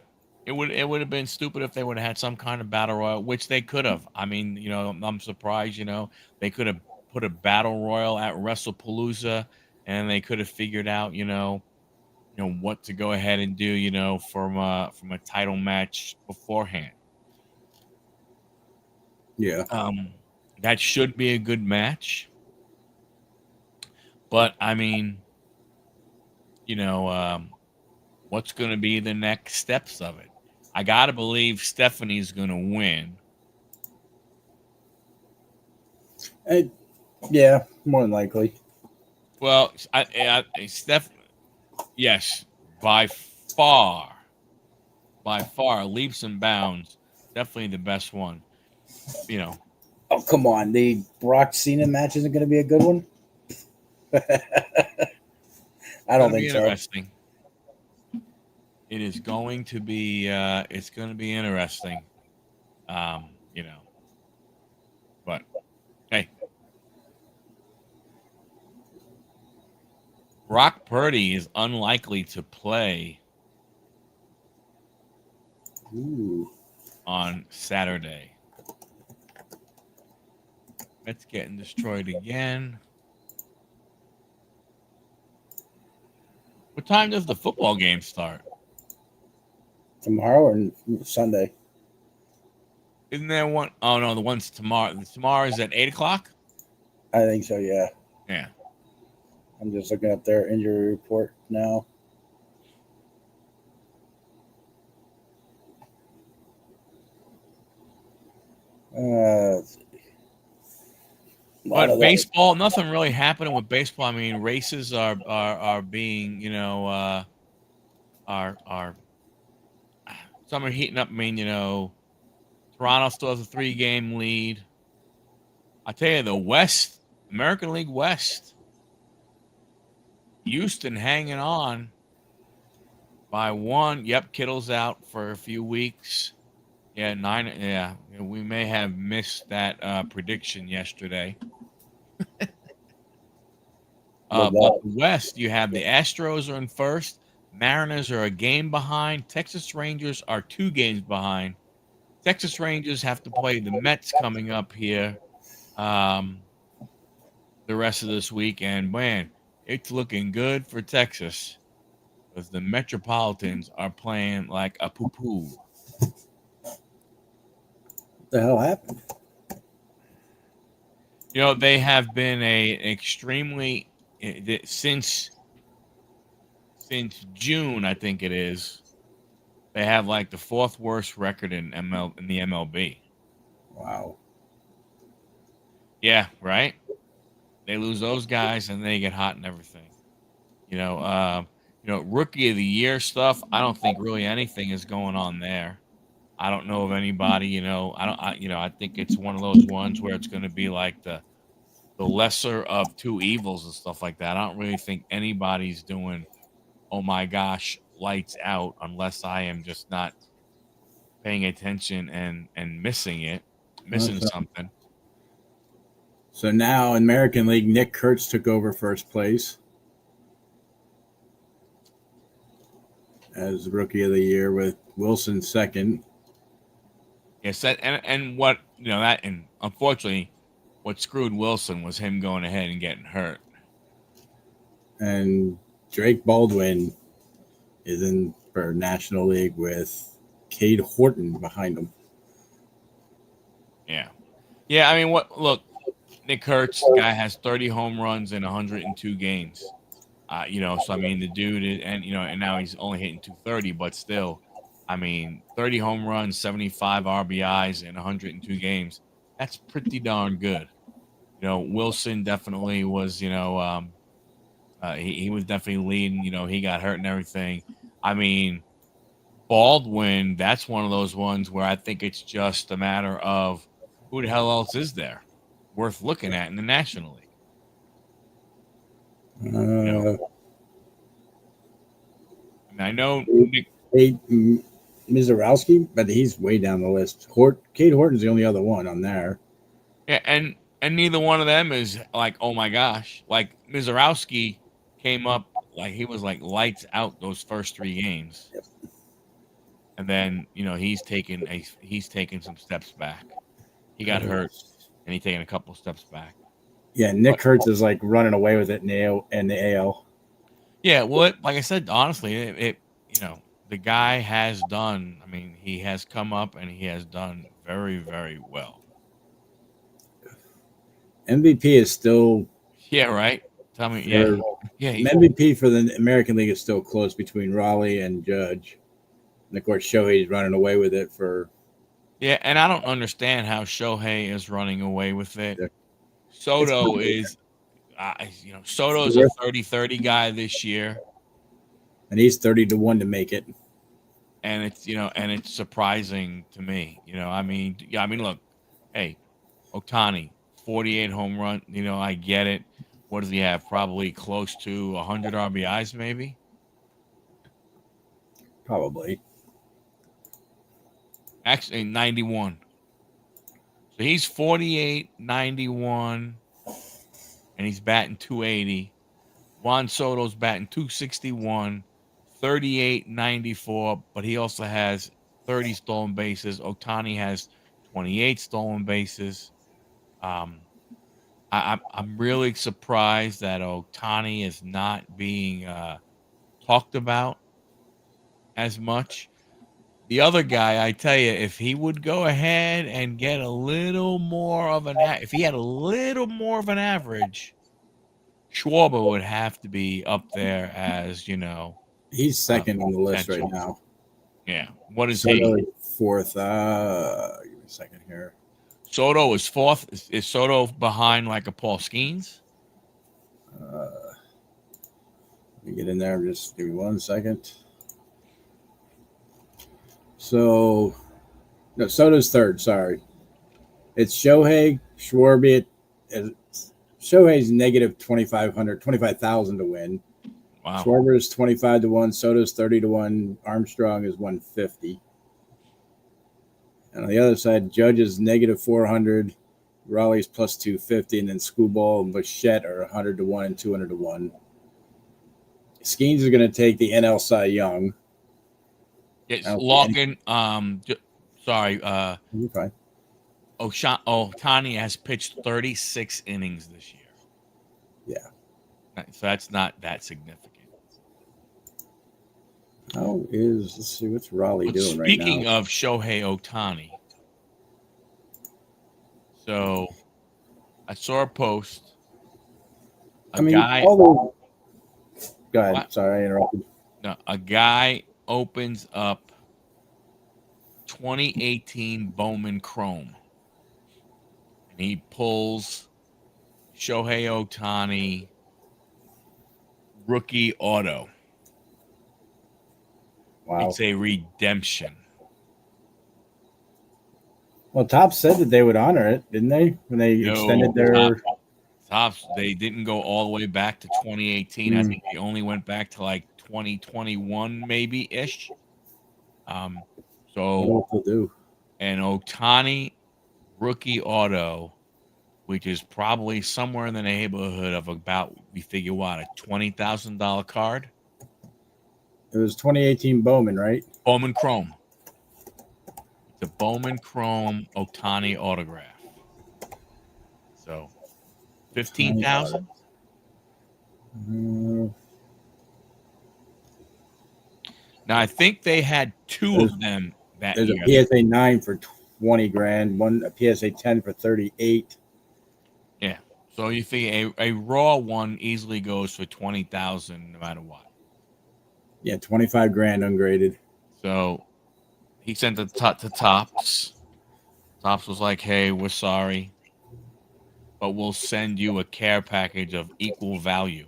it would have been stupid if they would have had some kind of battle royal, which they could have. I mean, I'm surprised. They could have put a battle royal at WrestlePalooza, and they could have figured out, what to go ahead and do, from a title match beforehand. Yeah. Um, that should be a good match, but I mean, you know, um, what's going to be the next steps of it? I gotta believe Stephanie's going to win. It, yeah. More than likely. Well, Steph, yes, by far, leaps and bounds, definitely the best one. You know, Oh, come on. The Brock Cena match isn't going to be a good one. I don't going to be think so. interesting. It is going to be. It's going to be interesting. Um, you know, but hey, Brock Purdy is unlikely to play Ooh. on Saturday. It's getting destroyed again. What time does the football game start? Tomorrow or Sunday? Isn't there one? Oh no, the one's tomorrow. Tomorrow is at 8 o'clock. I think so. Yeah. Yeah. I'm just looking at their injury report now. Uh, But baseball, nothing really happening with baseball. I mean, races are being, are some are heating up. I mean, Toronto still has a 3-game lead. I tell you, the West, American League West, Houston hanging on by 1. Yep, Kittle's out for a few weeks. Yeah, 9. Yeah, we may have missed that prediction yesterday. But the West, you have the Astros are in first. Mariners are a game behind. Texas Rangers are 2 games behind. Texas Rangers have to play the Mets coming up here the rest of this week. And, man, it's looking good for Texas because the Metropolitans are playing like a poo-poo. What the hell happened? They have been extremely since June, I think it is. They have like the 4th worst record in the MLB. Wow. Yeah, right. They lose those guys and they get hot and everything. Rookie of the year stuff. I don't think really anything is going on there. I don't know of anybody. I think it's one of those ones where it's going to be like the lesser of two evils and stuff like that. I don't really think anybody's doing, oh my gosh, lights out, unless I am just not paying attention and missing something. So now in American League, Nick Kurtz took over first place as Rookie of the Year with Wilson second. Yes, and what that, and unfortunately, what screwed Wilson was him going ahead and getting hurt. And Drake Baldwin is in for National League with Cade Horton behind him. Yeah. I mean, look, Nick Kurtz, guy has 30 home runs in 102 games. So I mean, the dude is, and now he's only hitting 230, but still, I mean, 30 home runs, 75 RBIs in 102 games. That's pretty darn good. Wilson definitely was, he was definitely leading. He got hurt and everything. I mean, Baldwin, that's one of those ones where I think it's just a matter of who the hell else is there worth looking at in the National League. I know Nick Mizorowski, but he's way down the list. Cade Horton's the only other one on there. Yeah, and neither one of them is like, oh my gosh. Like Mizorowski came up like he was like lights out those first 3 games. Yep. And then, he's taken some steps back. He got hurt and he's taken a couple steps back. Yeah, Nick Kurtz is like running away with it in the AL. Yeah, well, like I said, honestly, the guy has done. I mean, he has come up and he has done very, very well. MVP is still. Yeah, right. Tell me, yeah. MVP for the American League is still close between Raleigh and Judge, and of course Shohei's running away with it for. Yeah, and I don't understand how Shohei is running away with it. Yeah. Soto is. Soto's a 30-30 guy this year, and he's 30-1 to make it. And it's surprising to me. I mean, look, hey, Ohtani, 48 home run. I get it. What does he have? Probably close to 100 RBIs, maybe. Probably. Actually, 91. So he's 48, 91. And he's batting 280. Juan Soto's batting 261, 38, 94, but he also has 30 stolen bases. Ohtani has 28 stolen bases. I'm really surprised that Ohtani is not being talked about as much. The other guy, I tell you, if he would go ahead and get a little more of if he had a little more of an average, Schwarber would have to be up there as, he's second on the list right now. Yeah. What is he? Fourth. Give me a second here. Soto is fourth. Is Soto behind like a Paul Skeens? Let me get in there. Just give me 1 second. So, no, Soto's third. Sorry. It's Shohei, Schwarber. Shohei's negative 25,000 to win. Wow. Schwarber is 25 to 1. Soto's 30 to 1. Armstrong is 150. And on the other side, Judge is negative 400. Raleigh's plus 250. And then Screwball and Bichette are 100 to 1 and 200 to 1. Skeens is going to take the NL Cy Young. It's Larkin. Sorry. You're fine. Ohtani has pitched 36 innings this year. Yeah. So that's not that significant. Let's see, what's Raleigh doing right now? Speaking of Shohei Ohtani, so I saw a post. Go ahead. What? Sorry, I interrupted. No, a guy opens up 2018 Bowman Chrome, and he pulls Shohei Ohtani rookie auto. Wow. It's a redemption. Well, Topps said that they would honor it, didn't they? When they extended their Topps, they didn't go all the way back to 2018. I think they only went back to like 2021, maybe ish. So they'll do. An Ohtani rookie auto, which is probably somewhere in the neighborhood of about, we figure what, a $20,000 card. It was 2018 Bowman, right? Bowman Chrome. It's a Bowman Chrome Ohtani autograph. So, 15,000. Now I think they had two of them that year. There's a PSA 9 for 20 grand, a PSA 10 for 38. Yeah. So you think a raw one easily goes for 20,000 no matter what. Yeah, 25 grand ungraded. So he sent it to Topps. Topps was like, "Hey, we're sorry, but we'll send you a care package of equal value."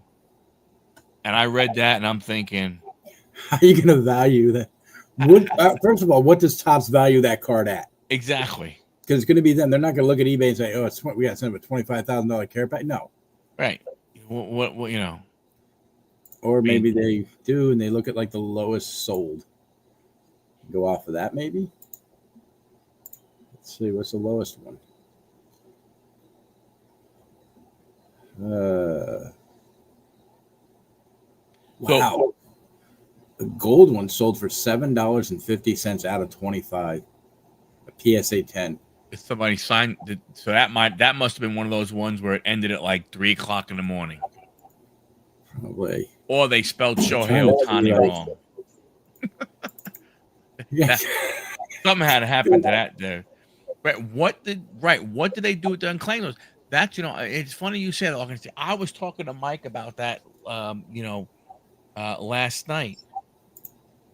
And I read that, and I'm thinking, how are you going to value that? First of all, what does Topps value that card at? Exactly. Because it's going to be them. They're not going to look at eBay and say, "Oh, we got to send them a $25,000 care pack." No. Right. What you know? Or maybe they do, and they look at like the lowest sold. Go off of that, maybe. Let's see, what's the lowest one? Wow. The gold one sold for $7.50 out of 25. A PSA 10. If somebody signed it, so that must have been one of those ones where it ended at like 3:00 in the morning. Probably. Or they spelled Shohei Ohtani wrong. Yeah. Something had to happen to that there. Right. What did they do with the unclaimed those? That's, it's funny you said that. I was talking to Mike about that last night.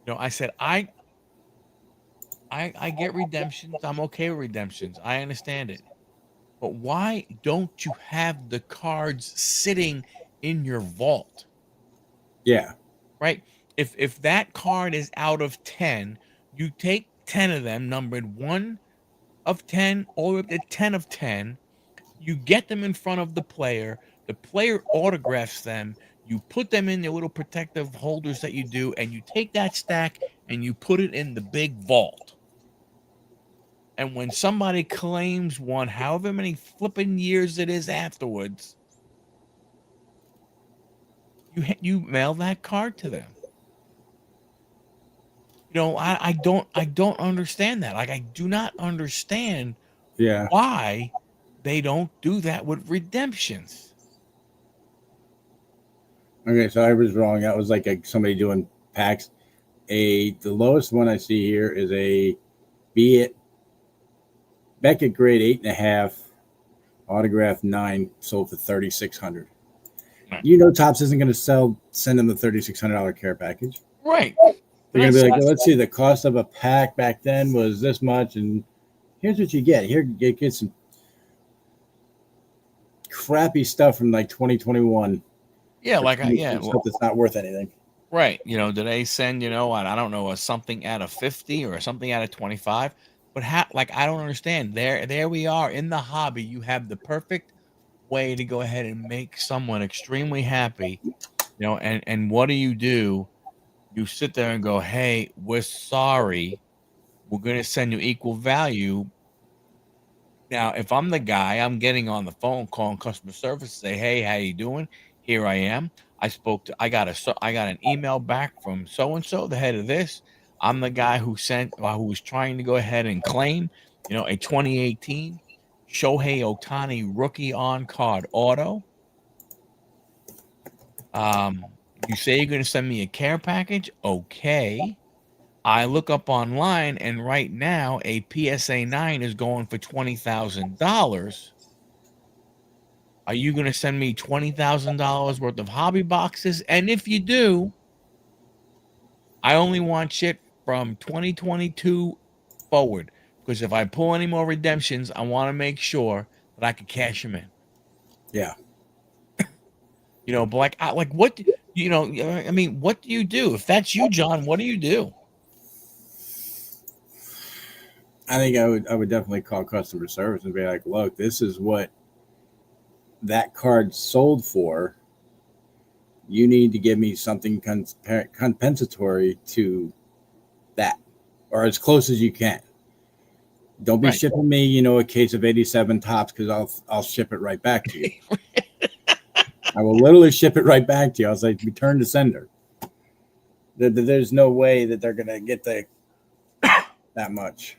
I said I get redemptions. I'm okay with redemptions. I understand it. But why don't you have the cards sitting in your vault? Yeah. Right? If that card is out of 10, you take 10 of them, numbered 1 of 10 or 10 of 10. You get them in front of the player autographs them, you put them in the little protective holders that you do, and you take that stack and you put it in the big vault. And when somebody claims one, however many flipping years it is afterwards, you mail that card to them. I don't understand that. Like, I do not understand why they don't do that with redemptions. Okay, so I was wrong. That was like somebody doing packs. The lowest one I see here is a Beckett grade 8.5 autograph 9 sold for $3,600. Right. Topps isn't going to send them the $3,600 care package. Right. They're going to be like, well, let's see, the cost of a pack back then was this much, and here's what you get. Here, you get some crappy stuff from like 2021. Yeah, Or like stuff that's not worth anything. right. Do they send, I don't know, a something out of 50 or something out of 25? But how, like, I don't understand. There we are in the hobby. You have the perfect way to go ahead and make someone extremely happy, and what do? You sit there and go, "Hey, we're sorry. We're gonna send you equal value." Now, if I'm the guy, I'm getting on the phone calling customer service, say, "Hey, how you doing? Here I am. I got an email back from so and so, the head of this. I'm the guy who was trying to go ahead and claim, a 2018 Shohei Ohtani rookie on card auto. You say you're going to send me a care package? Okay. I look up online, and right now a PSA 9 is going for $20,000. Are you going to send me $20,000 worth of hobby boxes? And if you do, I only want shit from 2022 forward, because if I pull any more redemptions, I want to make sure that I can cash them in. Yeah. But like what, I mean, what do you do? If that's you, John, what do you do? I think I would definitely call customer service and be like, look, this is what that card sold for. You need to give me something compensatory to that, or as close as you can. Don't be Right. shipping me, a case of 87 tops, because I'll ship it right back to you. I will literally ship it right back to you. I was like, return to sender. There's no way that they're gonna get that much.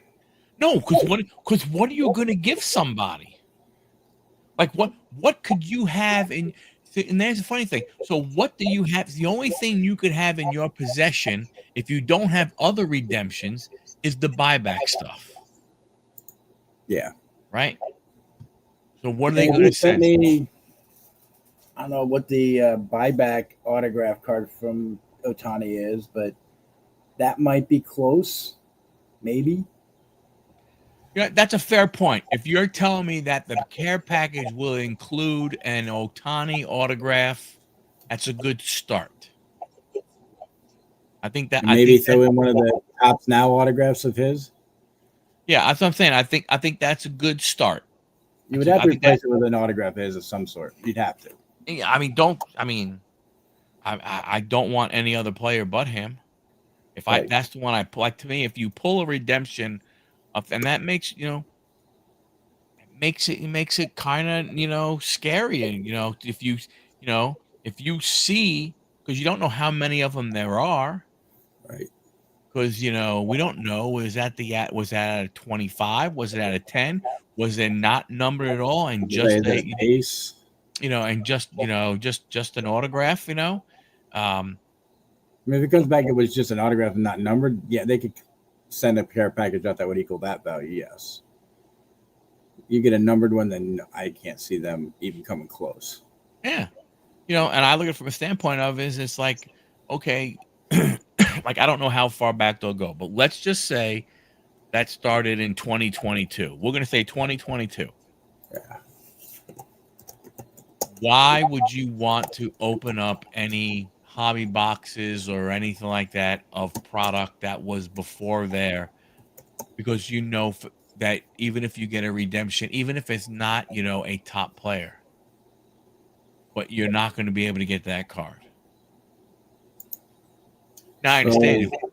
No, because what are you going to give somebody? Like what could you have in? And there's the funny thing. So what do you have? The only thing you could have in your possession, if you don't have other redemptions, is the buyback stuff, Yeah. right? So what are they And if going you to sent send? me, I don't know what the buyback autograph card from Otani is, but that might be close, maybe. Yeah, that's a fair point. If you're telling me that the care package will include an Otani autograph, that's a good start. I think that And I maybe think that throw in one of the tops now autographs of his. yeah, that's what I'm saying. I think that's a good start. You would have I to think that replace it with an autograph is of some sort. You'd have to. yeah, I mean, don't I mean I don't want any other player but him. If I Right. That's the one I pull. Like, to me, if you pull a redemption of, and that makes it kind of scary, and if you see, because you don't know how many of them there are, Right. because we don't know, was that at a 25, was it at a 10, was it not numbered at all, and Is just that base? just an autograph, um I mean, if it comes back, it was just an autograph and not numbered. Yeah, they could send a care package out that would equal that value. Yes. You get a numbered one, then I can't see them even coming close. yeah. And I look at it from a standpoint of, is it's like, okay, like, I don't know how far back they'll go, but let's just say that started in 2022. We're going to say 2022. Yeah. Why would you want to open up any hobby boxes or anything like that of product that was before there? Because that even if you get a redemption, even if it's not, a top player, but you're not going to be able to get that card. Now, I understand So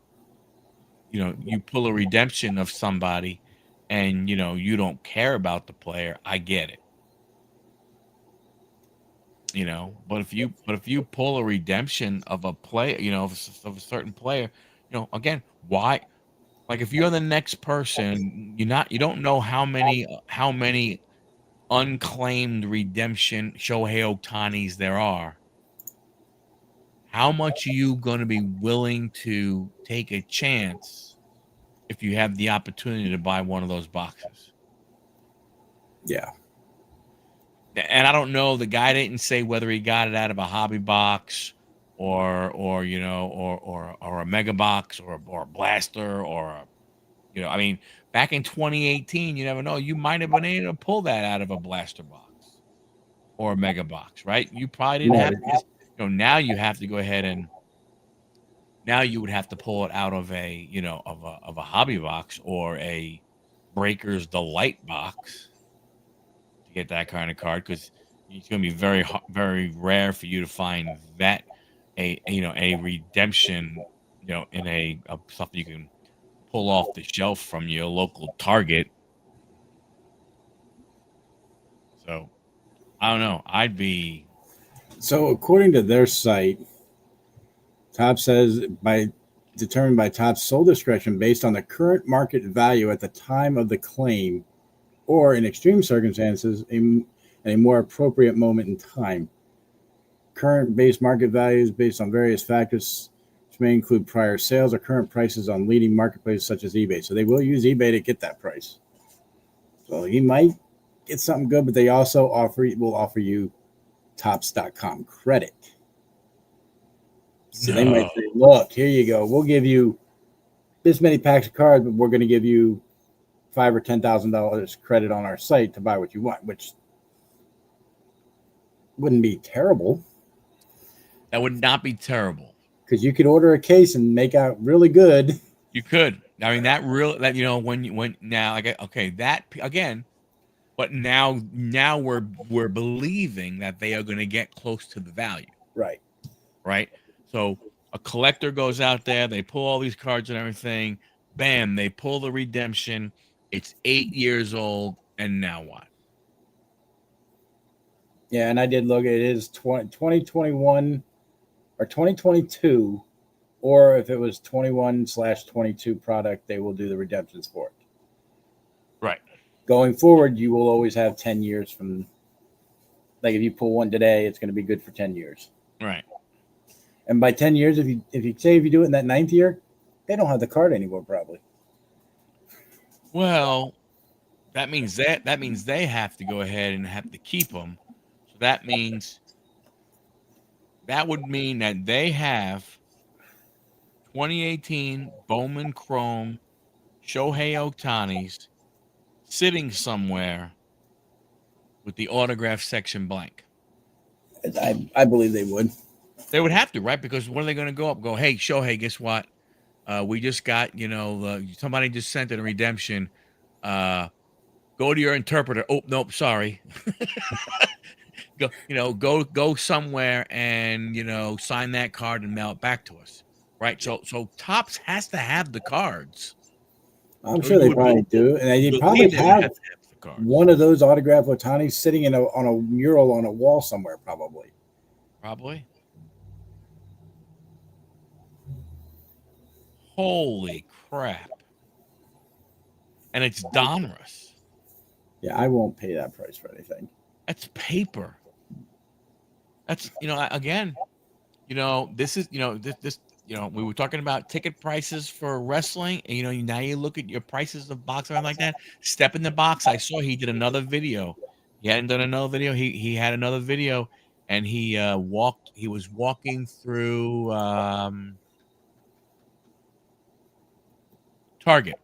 if you pull a redemption of somebody and you don't care about the player, I get it. But if you pull a redemption of a player, of a certain player, again, why? Like, if you're the next person, you don't know how many unclaimed redemption Shohei Otanis there are. How much are you going to be willing to take a chance if you have the opportunity to buy one of those boxes? yeah. And I don't know, the guy didn't say whether he got it out of a hobby box or a mega box or a blaster I mean, back in 2018, you never know, you might have been able to pull that out of a blaster box. or a mega box, right? You probably didn't have this. Now you have to go ahead and now you would have to pull it out of a, of a hobby box or a Breaker's Delight box to get that kind of card, because it's going to be very rare for you to find that a redemption, in a something you can pull off the shelf from your local Target. So I don't know. So according to their site, Top says determined by Top's sole discretion based on the current market value at the time of the claim, or in extreme circumstances, at a more appropriate moment in time. Current base market values based on various factors, which may include prior sales or current prices on leading marketplaces such as eBay. So they will use eBay to get that price. So you might get something good, but they also will offer you Tops.com credit. So they might say, look, here you go. We'll give you this many packs of cards, but we're going to give you $5,000 or $10,000 credit on our site to buy what you want, which wouldn't be terrible. That would not be terrible. Because you could order a case and make out really good. You could. I mean, when now, like, okay, that again, but now we're believing that they are going to get close to the value. Right. Right. So a collector goes out there, they pull all these cards and everything, bam, they pull the redemption. It's 8 years old, and now what? Yeah, and I did look. It is 2021 or 2022, or if it was 21/22 product, they will do the redemptions for it. Right. Going forward, you will always have 10 years from. Like if you pull one today, it's going to be good for 10 years. Right. And by 10 years, if you do it in that 9th year, they don't have the card anymore, probably. Well, that means they have to go ahead and have to keep them. So that would mean that they have 2018 Bowman Chrome Shohei Ohtani's sitting somewhere with the autograph section blank. I believe they would. They would have to, right? Because what are they going to go up? Go, hey, Shohei, guess what? We just got, somebody just sent in a redemption. Go to your interpreter. Oh, nope, sorry. Go somewhere and sign that card and mail it back to us, right? So Topps has to have the cards. I'm sure they probably do, and they probably have one of those autographed Ohtani's sitting on a mural on a wall somewhere, probably. Holy crap! And it's Donruss. Yeah, I won't pay that price for anything. That's paper. That's again, this is this. We were talking about ticket prices for wrestling, and now you look at your prices of boxing like that. Step in the box. I saw he did another video. He hadn't done another video. He had another video, and he was walking through Target,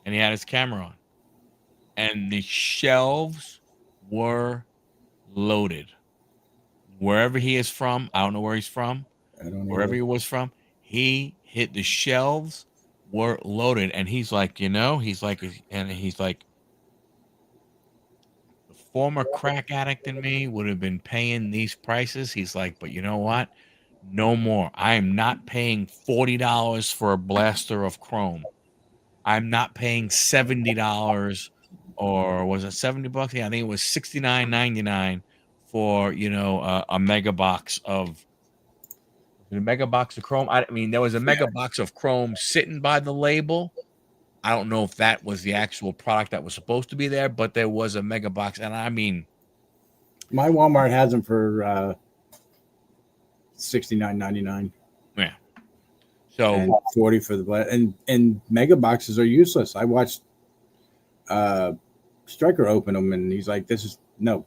and he had his camera on, and the shelves were loaded. Wherever he is from, I don't know where he's from. Wherever he was from, he hit the shelves were loaded, and he's like, the former crack addict in me would have been paying these prices. He's like, but you know what? No more. I am not paying $40 for a blaster of chrome. I'm not paying $70, or was it $70? Yeah, I think it was $69.99 for a mega box of. The mega box of chrome. I mean, there was a mega box of chrome sitting by the label. I don't know if that was the actual product that was supposed to be there, but there was a mega box, and I mean, my Walmart has them for $69.99. Yeah. So and 40 for the and mega boxes are useless. I watched Striker open them, and he's like, "This is no."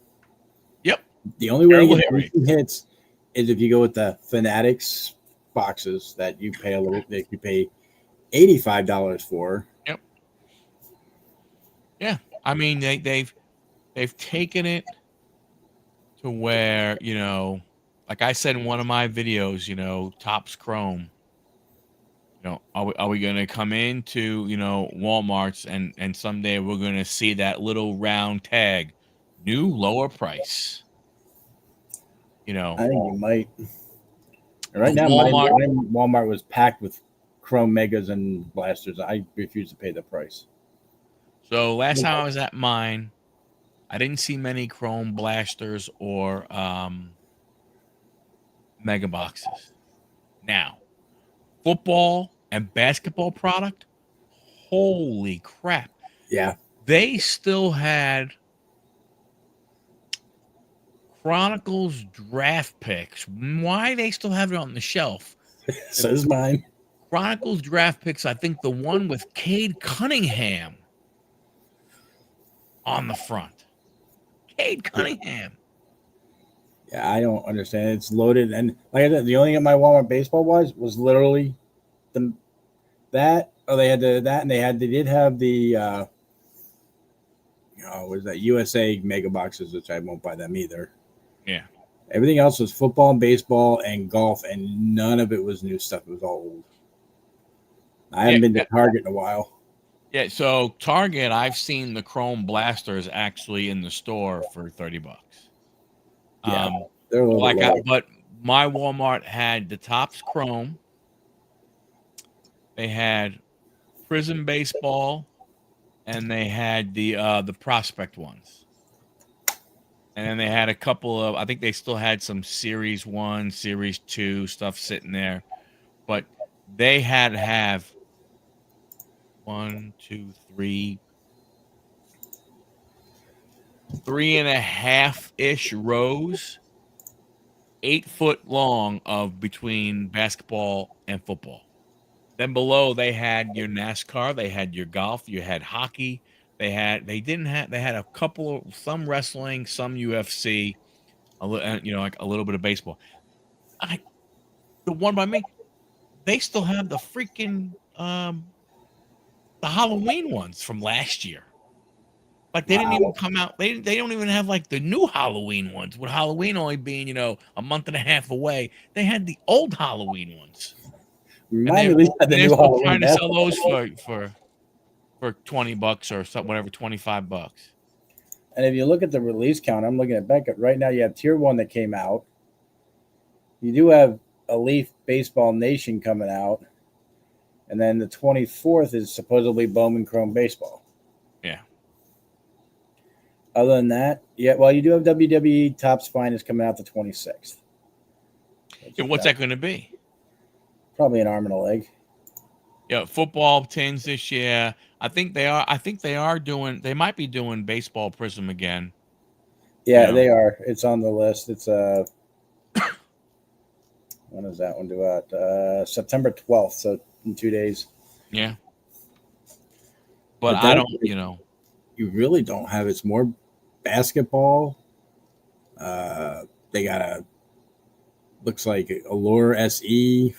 Yep. The only way you get hits is if you go with the Fanatics boxes that you pay that you pay $85 for. Yep. Yeah, I mean they've taken it to where, like I said in one of my videos, Topps Chrome, are we going to come into, Walmart's and someday we're going to see that little round tag, new lower price, I think you might. Right but now, Walmart. my Walmart was packed with Chrome Megas and Blasters. I refuse to pay the price. So last time I was at mine, I didn't see many Chrome Blasters or Mega Boxes. Now, football and basketball product, holy crap. Yeah. They still had Chronicles draft picks. Why they still have it on the shelf? So is mine. Chronicles draft picks, I think the one with Cade Cunningham on the front. Cade Cunningham. Yeah, I don't understand. It's loaded, and like I said, the only thing at my Walmart baseball was literally that. Oh, they had that, and they did have the was that USA mega boxes, which I won't buy them either. Yeah. Everything else was football and baseball and golf, and none of it was new stuff. It was all old. I haven't been to Target in a while. Yeah, so Target, I've seen the Chrome Blasters actually in the store for $30. Yeah, they're a little bit lower. But my Walmart had the Topps Chrome. They had Prism Baseball, and they had the Prospect ones. And then they had a couple of, I think they still had some Series 1, Series 2 stuff sitting there. But they had to have 1, 2, 3, 3.5-ish rows, 8-foot long of between basketball and football. Then below they had your NASCAR, they had your golf, you had hockey, they had a couple of some wrestling, some UFC, like a little bit of baseball. The one by me, they still have the freaking the Halloween ones from last year. Like they didn't even come out. They don't even have like the new Halloween ones. With Halloween only being a month and a half away, they had the old Halloween ones. Remind me of the new still Halloween. Trying to sell those for $20 or something, whatever, $25. And if you look at the release count, I'm looking at back right now. You have Tier 1 that came out. You do have a Leaf Baseball Nation coming out, and then the 24th is supposedly Bowman Chrome Baseball. Yeah. Other than that, yeah, well, you do have WWE Topps Finest coming out the 26th. And what's that going to be? Probably an arm and a leg. Yeah, football tins this year. I think they are doing. They might be doing baseball Prism again. Yeah, they are. It's on the list. It's when does that one do out? September 12th, so in 2 days. Yeah. But I don't, You really don't have. It's more basketball. They got looks like Allure SE.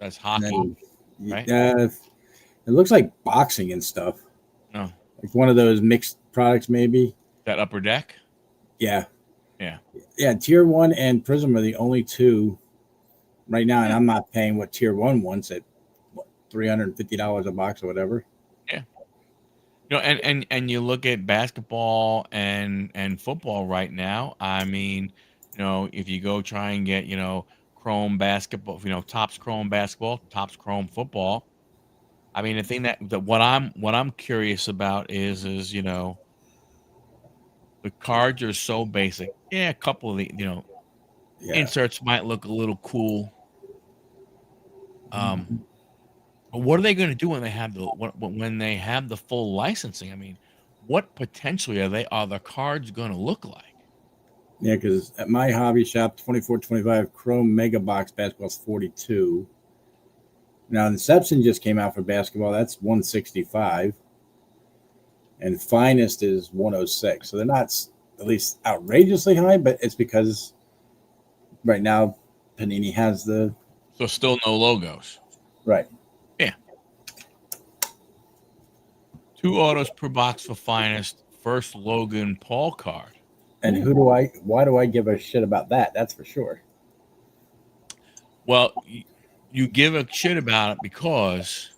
That's hockey, right? It looks like boxing and stuff. No. Like one of those mixed products, maybe. That Upper Deck? Yeah. Yeah. Yeah, Tier 1 and Prism are the only two right now, and I'm not paying what Tier 1 wants at $350 a box or whatever. Yeah. And you look at basketball and football right now. I mean, if you go try and get, Chrome basketball, Topps Chrome basketball, Topps Chrome football. I mean, the thing that what I'm curious about is the cards are so basic. Yeah, a couple of the inserts might look a little cool. But what are they going to do when they have the full licensing? I mean, what potentially are the cards going to look like? Yeah, because at my hobby shop, 24-25 Chrome Mega Box basketball is $42. Now, Inception just came out for basketball. That's $165, and Finest is $106. So they're not at least outrageously high, but it's because right now Panini has the. So still no logos. Right. Yeah. 2 autos per box for Finest. First Logan Paul card. And why do I give a shit about that? That's for sure. Well, you give a shit about it because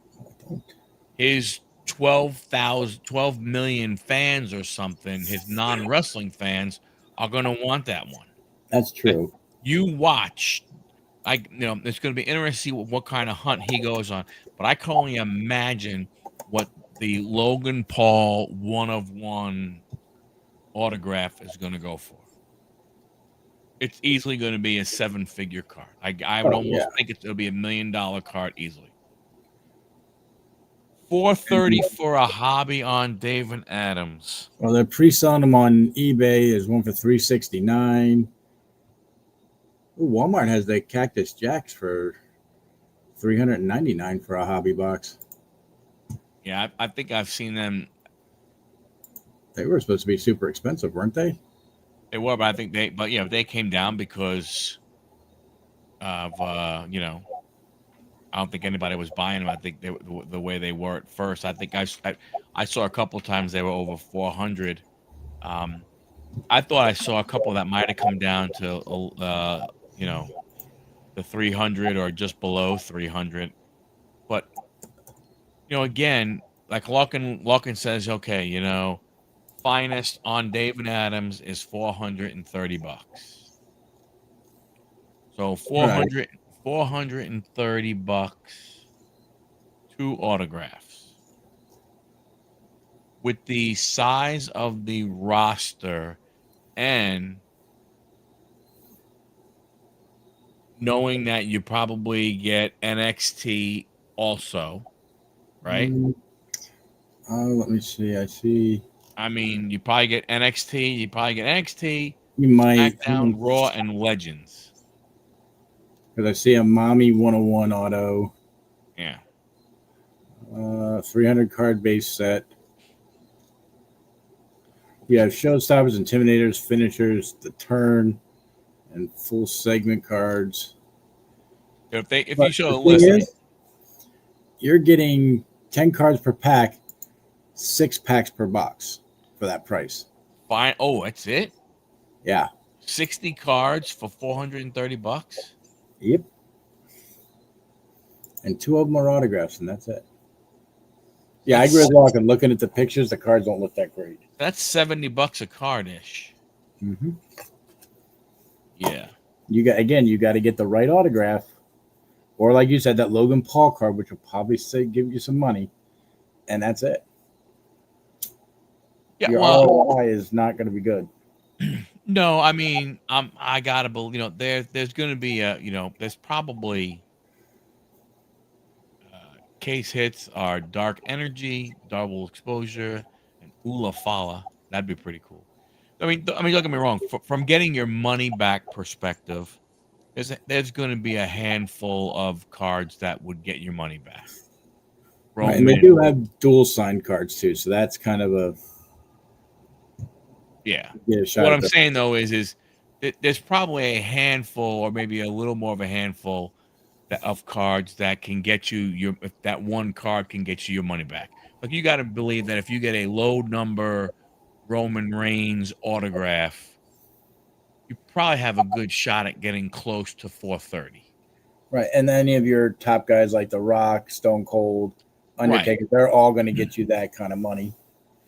his 12 million fans or something, his non-wrestling fans, are going to want that one. That's true. You watch, it's going to be interesting to see what kind of hunt he goes on. But I can only imagine what the Logan Paul 1 of 1 autograph is going to go for. It's easily going to be a 7-figure card. I would almost think it'll be $1 million card easily. 430 for a hobby on David Adams. Well, they're pre-selling them on eBay. There's one for $369. Walmart has the Cactus Jacks for $399 for a hobby box. Yeah, I think I've seen them. They were supposed to be super expensive, weren't they? They were, but I think they came down because of I don't think anybody was buying them. I think the way they were at first. I think I saw a couple times they were over 400. I thought I saw a couple that might have come down to the 300 or just below 300. But again, like Larkin says, okay, finest on David Adams is $430. So 430 bucks, 2 autographs. With the size of the roster and knowing that you probably get NXT also, right? Let me see. I see. I mean, you probably get NXT. You probably get NXT, You might. SmackDown, Raw, and Legends. Because I see a Mommy 101 auto. Yeah. 300 card base set. You have showstoppers, intimidators, finishers, the turn, and full segment cards. If you show a list, you're getting 10 cards per pack, 6 packs per box for that price. Fine. Oh, that's it? Yeah. 60 cards for 430 bucks? Yep. And 2 of them are autographs, and that's it. Yeah, I agree with Larkin. Looking at the pictures, the cards don't look that great. That's 70 bucks a card-ish. Mm-hmm. Yeah. You got to get the right autograph. Or like you said, that Logan Paul card, which will probably give you some money, and that's it. Yeah, your ROI is not going to be good. No, I mean, I gotta believe. There's going to be there's probably case hits are Dark Energy, Double Exposure, and Ula Fala. That'd be pretty cool. I mean, don't get me wrong. From getting your money back perspective, there's going to be a handful of cards that would get your money back. Right, and they do have dual signed cards too, so that's kind of a What I'm saying though is there's probably a handful, or maybe a little more of a handful, of cards that can get you if that one card can get you your money back. Like, you got to believe that if you get a low number Roman Reigns autograph, you probably have a good shot at getting close to 430. Right, and any of your top guys like The Rock, Stone Cold, Undertaker, they're all going to get you that kind of money.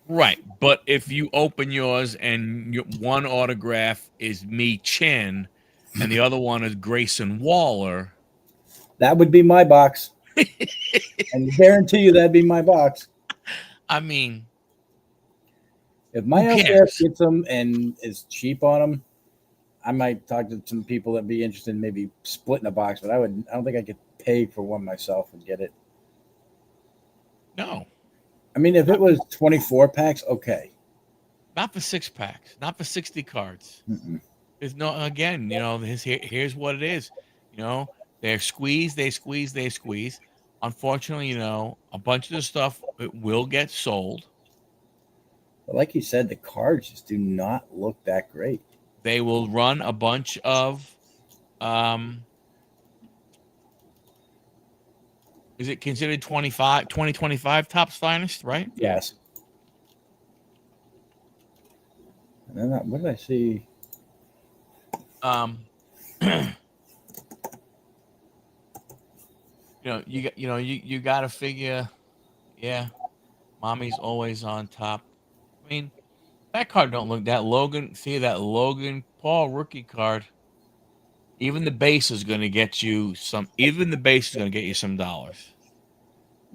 Right, but if you open yours and one autograph is Me Chin and the other one is Grayson Waller, that would be my box. And I guarantee you that'd be my box. I mean, if my LCS gets them and is cheap on them, I might talk to some people that'd be interested in maybe splitting a box, but I don't think I could pay for one myself and get it. No. I mean, if it was 24 packs, okay. Not for 6 packs, not for 60 cards. Mm-mm. There's no, again, here's what it is. They squeeze. Unfortunately, a bunch of the stuff will get sold. But like you said, the cards just do not look that great. They will run a bunch of, is it considered 2025 Topps Finest, right? Yes. What did I see? You got to figure, yeah, mommy's always on top. I mean, that card don't look that Logan. See that Logan Paul rookie card. Even the base is going to get you some. Even the base is going to get you some dollars.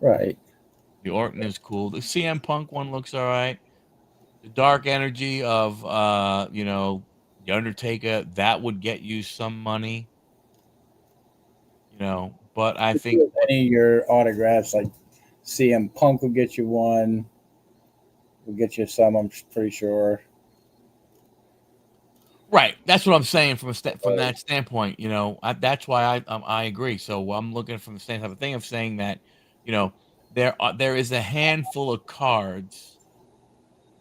Right. The Orton is cool. The CM Punk one looks all right. The Dark Energy of the Undertaker, that would get you some money. But I think, Any of your autographs, like CM Punk will get you one. Will get you some. I'm pretty sure. right? That's what I'm saying from that standpoint. That's why I agree. So I'm looking from the same type of thing of saying that, there is a handful of cards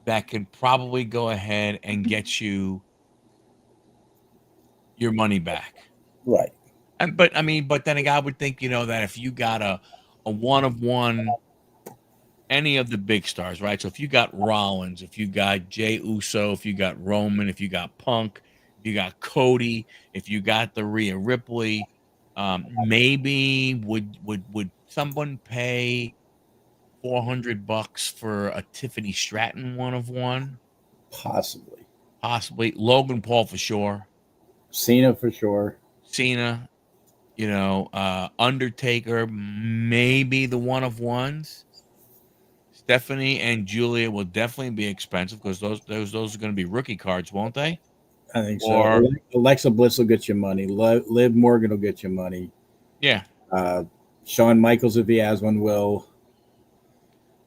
that can probably go ahead and get you your money back. Right. But I mean, but then again, I would think, that if you got a one of one, any of the big stars, right? So if you got Rollins, if you got Jey Uso, if you got Roman, if you got Punk, if you got Cody, if you got the Rhea Ripley, maybe would someone pay $400 for a Tiffany Stratton one of one? Possibly. Possibly Logan Paul for sure. Cena for sure. Cena, Undertaker, maybe the one of ones. Stephanie and Julia will definitely be expensive because those are going to be rookie cards, won't they? I think so. Or Alexa Bliss will get you money. Liv Morgan will get you money. yeah, Uh, Shawn Michaels, if he has one, will.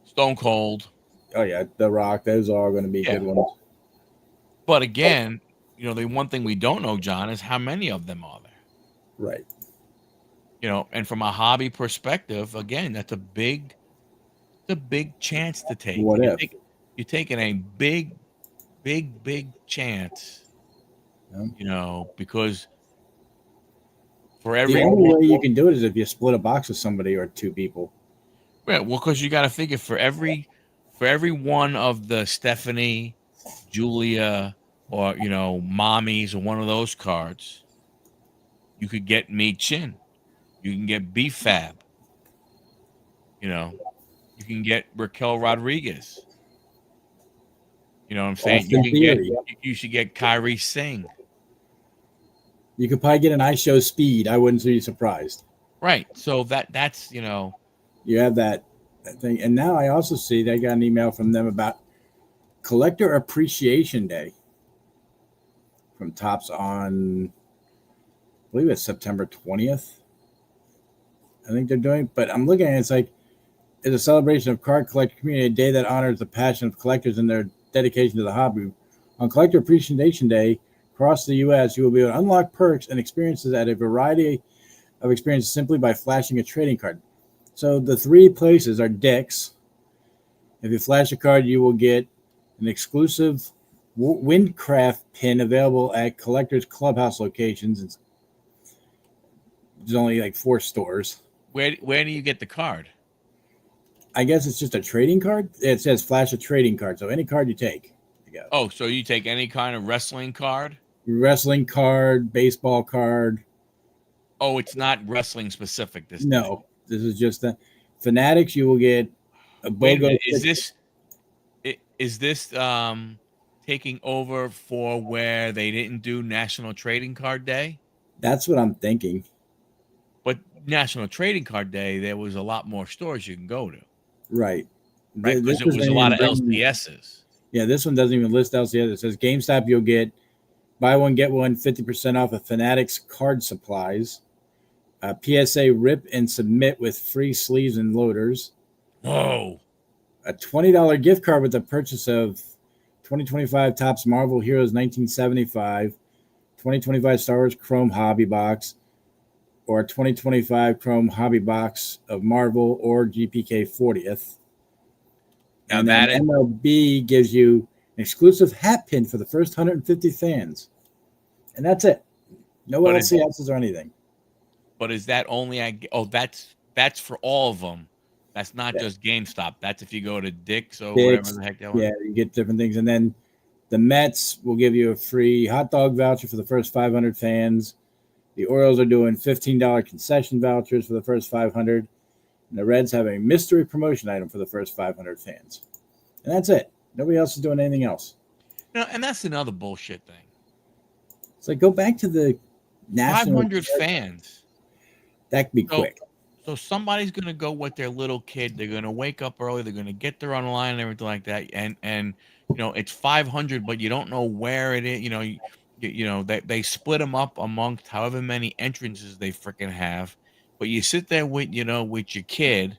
Stone Cold. Oh yeah, The Rock. Those are going to be Yeah, good ones. but again, the one thing we don't know, John, is how many of them are there. Right. And from a hobby perspective, again, that's a big chance to take. What if? You're taking a big chance. Because for every The only one, way you can do it is if you split a box with somebody or two people. yeah, well, because you got to figure for every one of the Stephanie, Julia, or mommies or one of those cards, you could get me Chin. You can get B-Fab. You can get Raquel Rodriguez. You know what I'm saying? Austin Theory. You should get Kyrie Singh. You could probably get an ice show speed. I wouldn't be surprised. Right. So that's You have that thing. And now I also see they got an email from them about Collector Appreciation Day from Topps on, I believe it's September 20th. I think they're doing, but I'm looking at it, it's like, it's a celebration of card collector community, a day that honors the passion of collectors and their dedication to the hobby. On Collector Appreciation Day, across the U.S., you will be able to unlock perks and experiences at a variety of experiences simply by flashing a trading card. So the three places are Dick's. If you flash a card, you will get an exclusive Windcraft pin available at Collectors Clubhouse locations. There's only like 4 stores. where do you get the card? I guess it's just a trading card. It says flash a trading card. So any card you take. Oh, so you take any kind of wrestling card? Wrestling card, baseball card. Oh, it's not wrestling specific this day. No, this is just the Fanatics. You will get a Wait a BOGO. minute, is this taking over for where they didn't do National Trading Card Day? That's what I'm thinking. But National Trading Card Day, there was a lot more stores you can go to. Right. Right, because it was a lot of LCSs. Yeah, this one doesn't even list LCS. It says GameStop, you'll get buy one, get one, 50% off of Fanatics card supplies. PSA rip and submit with free sleeves and loaders. Whoa. A $20 gift card with the purchase of 2025 Topps Marvel Heroes 1975, 2025 Star Wars Chrome Hobby Box, or a 2025 Chrome Hobby Box of Marvel or GPK 40th. Now and that then MLB gives you an exclusive hat pin for the first 150 fans. And that's it. No LCSs or anything. But is that only that's for all of them. That's not just GameStop. That's if you go to Dick's or whatever the heck that was. Yeah, you get different things. And then The Mets will give you a free hot dog voucher for the first 500 fans. The Orioles are doing $15 concession vouchers for the first 500. And the Reds have a mystery promotion item for the first 500 fans. And that's it. Nobody else is doing anything else. And that's another bullshit thing. It's like, go back to the national. 500 fans. That could be quick. So somebody's going to go with their little kid. They're going to wake up early. They're going to get there online and everything like that. And it's 500, but you don't know where it is. They split them up amongst however many entrances they freaking have. But you sit there with your kid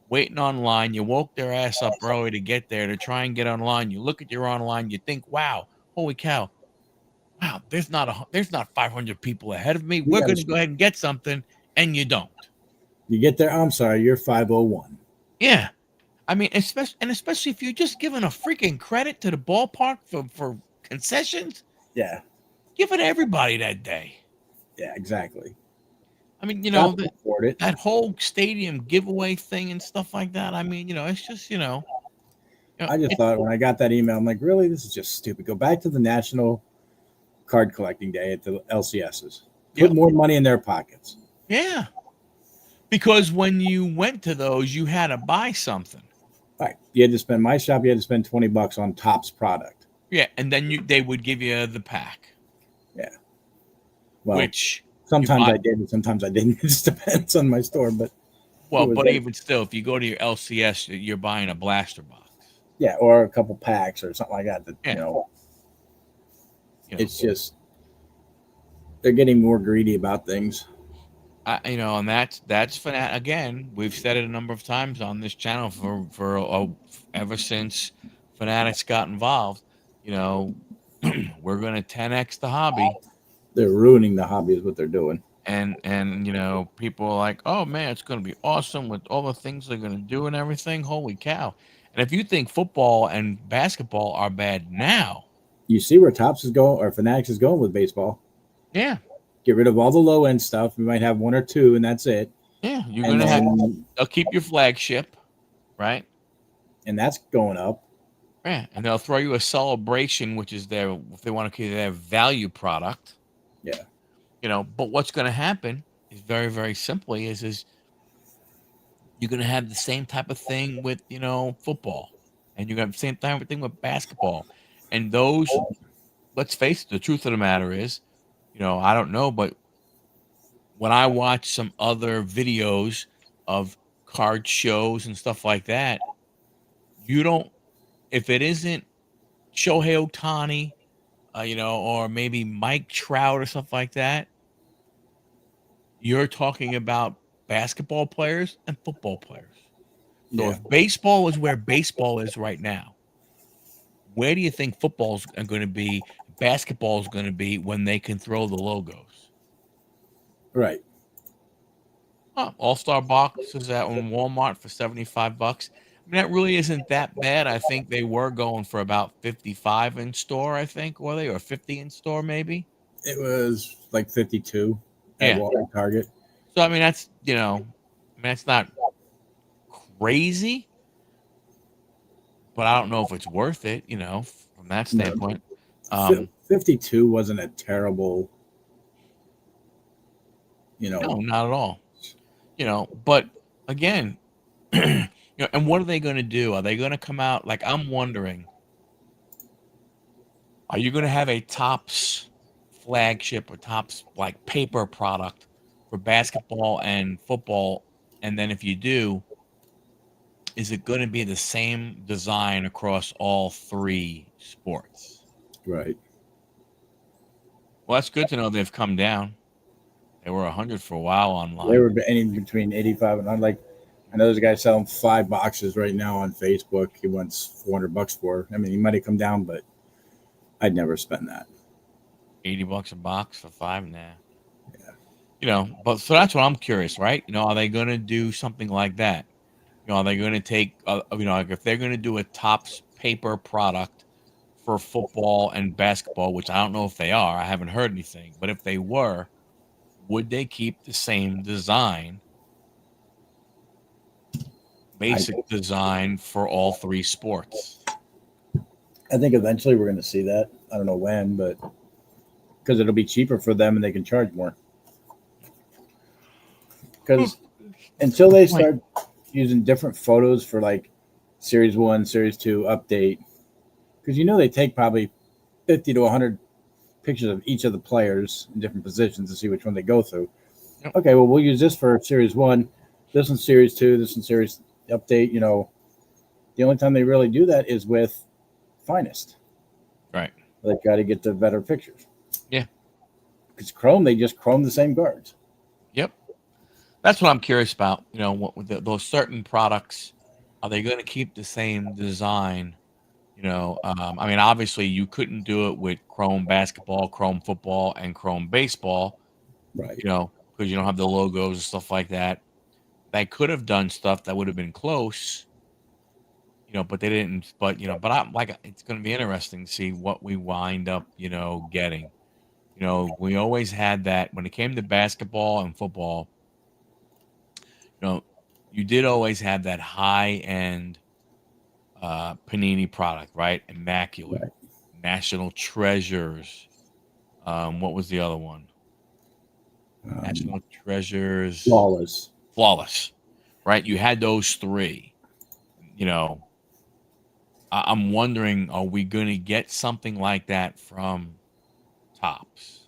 waiting online. You woke their ass up early to get there to try and get online. You look at your online. You think, wow, holy cow. Wow, there's not 500 people ahead of me. We're going to go ahead and get something. And you don't. You get there, I'm sorry, you're 501. Yeah. I mean, especially if you're just giving a freaking credit to the ballpark for concessions. Yeah. Give it to everybody that day. Yeah, exactly. I mean, that whole stadium giveaway thing and stuff like that. I mean, it's just, I just thought when I got that email, I'm like, really? This is just stupid. Go back to the National Card Collecting Day at the LCSs. Put more money in their pockets. Yeah. Because when you went to those, you had to buy something. Right. You had to spend you had to spend $20 on Topps product. Yeah, and then they would give you the pack. Yeah. Well, which sometimes I did and sometimes I didn't. It just depends on my store. But even still, if you go to your LCS, you're buying a blaster box. Yeah, or a couple packs or something like that. It's just they're getting more greedy about things. And that's Fanatic. Again, we've said it a number of times on this channel for ever since Fanatics got involved. We're going to 10x the hobby. They're ruining the hobby is what they're doing. And people are like, oh man, it's going to be awesome with all the things they're going to do and everything. Holy cow. And if you think football and basketball are bad now, you see where Topps is going or Fanatics is going with baseball. Yeah. Get rid of all the low end stuff. We might have one or two, and that's it. Yeah, you're going to have. They'll keep your flagship, right? And that's going up. Yeah, and they'll throw you a celebration, which is if they want to keep their value product. Yeah. But what's going to happen is very, very simply is you're going to have the same type of thing with football, and you're going to have the same type of thing with basketball, and those. Let's face it. The truth of the matter is. I don't know, but when I watch some other videos of card shows and stuff like that, if it isn't Shohei Ohtani, or maybe Mike Trout or stuff like that, you're talking about basketball players and football players. So if baseball is where baseball is right now, where do you think football's going to be? Basketball is going to be when they can throw the logos. Right. All-Star boxes at Walmart for $75. I mean, that really isn't that bad. I think they were going for about 55 in store, I think, were they? Or 50 in store, maybe? It was like 52 at Walmart Target. So, I mean, that's, that's not crazy. But I don't know if it's worth it, from that standpoint. 52 wasn't a terrible, No, not at all. But again, and what are they going to do? Are they going to come out? Like, I'm wondering, are you going to have a Topps flagship or Topps like paper product for basketball and football? And then if you do, is it going to be the same design across all three sports? Right. Well, that's good to know they've come down. They were 100 for a while online. They were in between 85 and I know there's a guy selling 5 boxes right now on Facebook. He wants $400 for. I mean, he might have come down, but I'd never spend that. $80 a box for 5 now. Yeah. But so that's what I'm curious, right? Are they going to do something like that? Are they going to take, like if they're going to do a Topps paper product for football and basketball, which I don't know if they are. I haven't heard anything. But if they were, would they keep the same design, basic design for all three sports? I think eventually we're going to see that. I don't know when, but because it'll be cheaper for them and they can charge more. Because until they start using different photos for like Series 1, Series 2 update, because they take probably 50 to 100 pictures of each of the players in different positions to see which one they go through. Yep. Okay, well, we'll use this for Series 1, this one Series 2, this one Series update. The only time they really do that is with Finest. Right. They've got to get the better pictures. Yeah. Because Chrome, they just Chrome the same cards. Yep. That's what I'm curious about. What with those certain products, are they going to keep the same design? I mean, obviously, you couldn't do it with Chrome basketball, Chrome football, and Chrome baseball. Right. Because you don't have the logos and stuff like that. They could have done stuff that would have been close. But they didn't. But I'm like, it's going to be interesting to see what we wind up, getting. We always had that when it came to basketball and football. You know, you did always have that high end Panini product, right? Immaculate, Right. National Treasures. What was the other one? National Treasures, Flawless. Flawless, right? You had those three. I'm wondering, are we going to get something like that from Tops?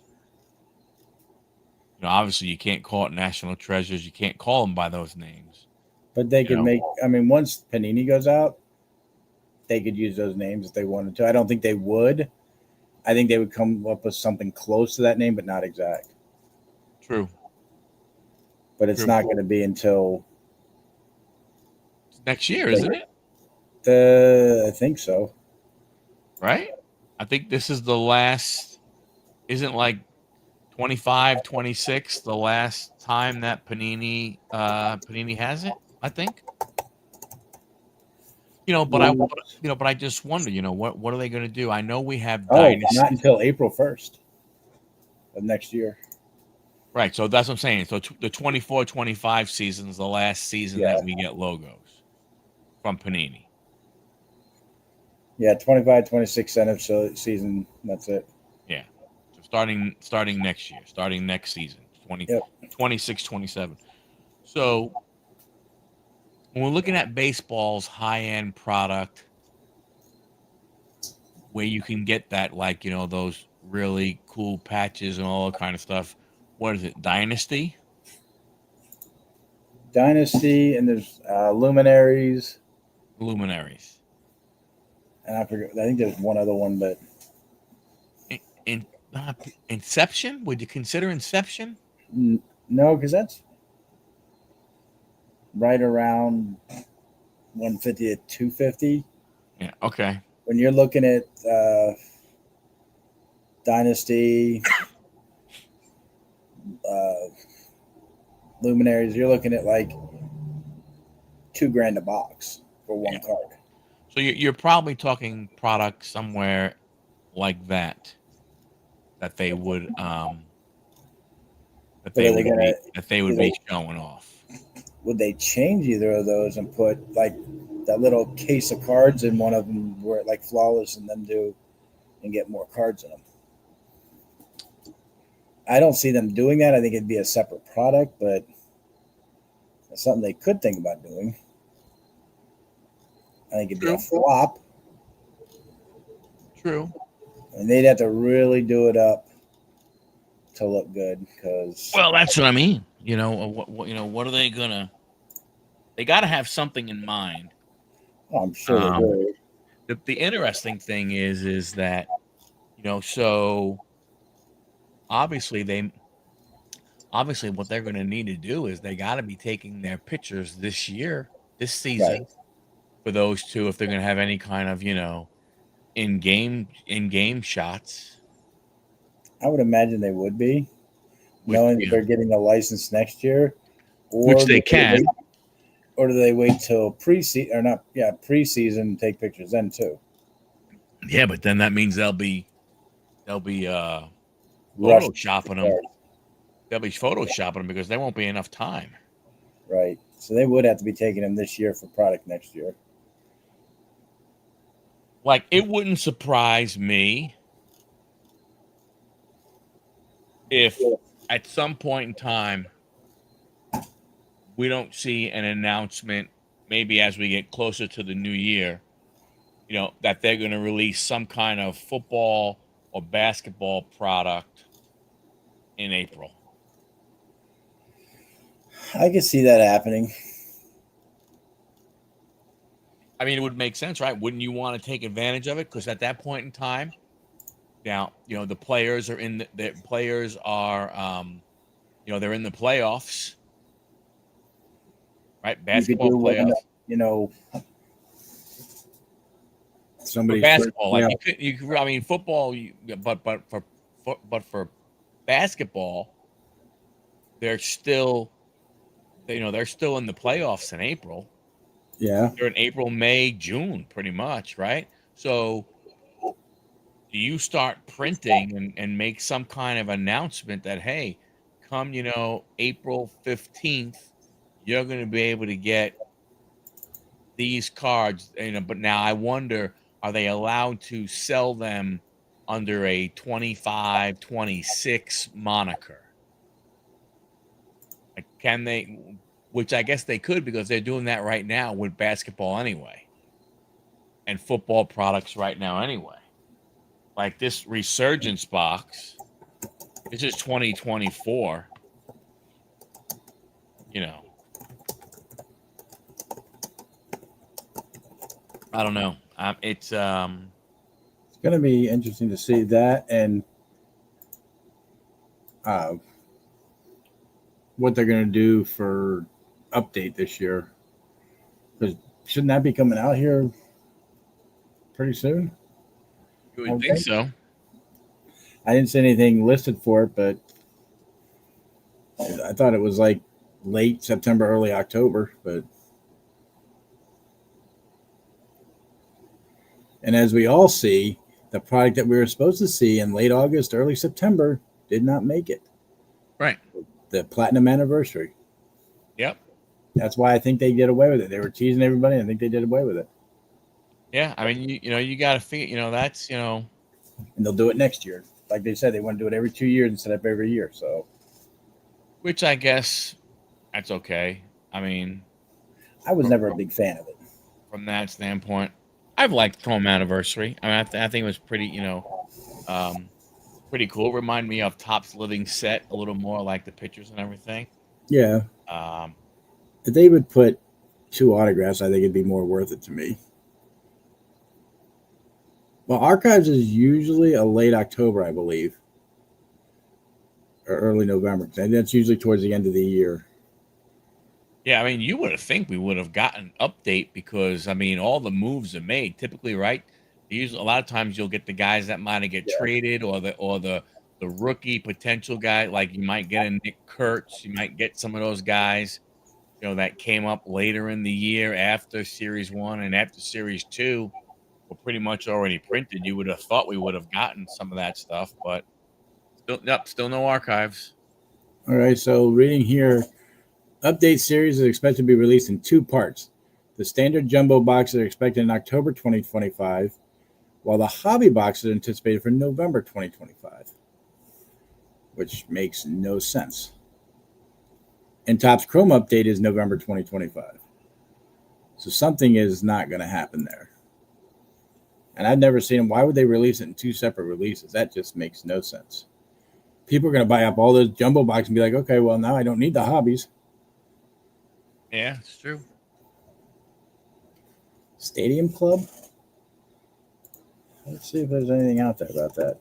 Obviously, you can't call it National Treasures. You can't call them by those names. But they could make, once Panini goes out, they could use those names if they wanted to. I don't think they would. I think they would come up with something close to that name, but not exact. True. But it's not going to be until next year, isn't it? I think so. Right? I think this is the last, isn't like 25, 26 the last time that Panini has it, I think. But I just wonder, what are they going to do? I know we have Dynasty. Not until April 1st of next year. Right, so that's what I'm saying. So the 24-25 season is the last season that we get logos from Panini. Yeah, 25-26 center season. That's it. Yeah. So starting next year, starting next season, 26-27. So when we're looking at baseball's high-end product, where you can get that, like, those really cool patches and all that kind of stuff. What is it? Dynasty, and there's Luminaries. And I forget. I think there's one other one, but Inception. Would you consider Inception? No, because that's right around 150 to 250. Yeah. Okay. When you're looking at Dynasty, Luminaries, you're looking at like $2,000 a box for one card. So you're probably talking products somewhere like that they would be showing off. Would they change either of those and put like that little case of cards in one of them where it like Flawless and them do and get more cards in them? I don't see them doing that. I think it'd be a separate product, but it's something they could think about doing. I think it'd be a flop. True. And they'd have to really do it up to look good. Well, that's what I mean. What are they gonna? They got to have something in mind. Oh, I'm sure they will. The interesting thing is that so obviously what they're going to need to do is they got to be taking their pictures this season, for those two, if they're going to have any kind of in-game shots. I would imagine they would be, knowing that they're getting a license next year, which they can. Or do they wait till preseason and take pictures then too? Yeah, but then that means they'll be photoshopping them. They'll be photoshopping them because there won't be enough time. Right. So they would have to be taking them this year for product next year. Like, it wouldn't surprise me if at some point in time we don't see an announcement, maybe as we get closer to the new year, that they're going to release some kind of football or basketball product in April. I can see that happening. I mean, it would make sense, right? Wouldn't you want to take advantage of it? Because at that point in time, now, the players are the players are, they're in the playoffs, right? You could Basketball do one, playoffs for somebody's first basketball. Like, playoff. you could, I mean, football, but for basketball, they're still, they're still in the playoffs in April. Yeah. They're in April, May, June, pretty much, right? So, do you start printing and make some kind of announcement that, hey, come, April 15th, you're going to be able to get these cards, but now I wonder, are they allowed to sell them under a 25, 26 moniker? Like, can they, which I guess they could, because they're doing that right now with basketball anyway, and football products right now anyway. Like this Resurgence box, this is 2024, you know. I don't know. It's It's going to be interesting to see that and uh, what they're going to do for update this year. Because shouldn't that be coming out here pretty soon? you I would would think think. so. I didn't see anything listed for it, but I thought it was like late September, early October. But and as we all see, the product that we were supposed to see in late August, early September did not make it. Right. The platinum anniversary. Yep. That's why I think they did away with it. They were teasing everybody. I think they did away with it. Yeah. I mean, you got to figure, that's, And they'll do it next year. Like they said, they want to do it every 2 years instead of every year. So, which I guess that's okay. I mean, I was from, never a from, big fan of it. from that standpoint, I've liked Home Anniversary. I mean, I think it was pretty, um, pretty cool. Remind me of Topps Living Set a little more, like the pictures and everything. Yeah. Um, If they would put 2 autographs, I think it'd be more worth it to me. Well, Archives is usually a late October, I believe, or early November. And that's usually towards the end of the year. Yeah, I mean, you would have think we would have gotten an update, because I mean, all the moves are made. Typically, right? Usually, a lot of times you'll get the guys that might get Yeah. traded, or the rookie potential guy. Like, you might get a Nick Kurtz, you might get some of those guys, that came up later in the year after Series 1 and after Series 2 were pretty much already printed. You would have thought we would have gotten some of that stuff, but still, nope, still no archives. All right. So, reading here, update series is expected to be released in 2 parts. The standard jumbo boxes are expected in October 2025, while the hobby box is anticipated for November 2025, which makes no sense. And Topps Chrome update is November 2025. So something is not going to happen there. And I've never seen them. Why would they release it in 2 separate releases? That just makes no sense. People are going to buy up all those jumbo boxes and be like, okay, well, now I don't need the hobbies. Yeah, it's true. Stadium Club? Let's see if there's anything out there about that.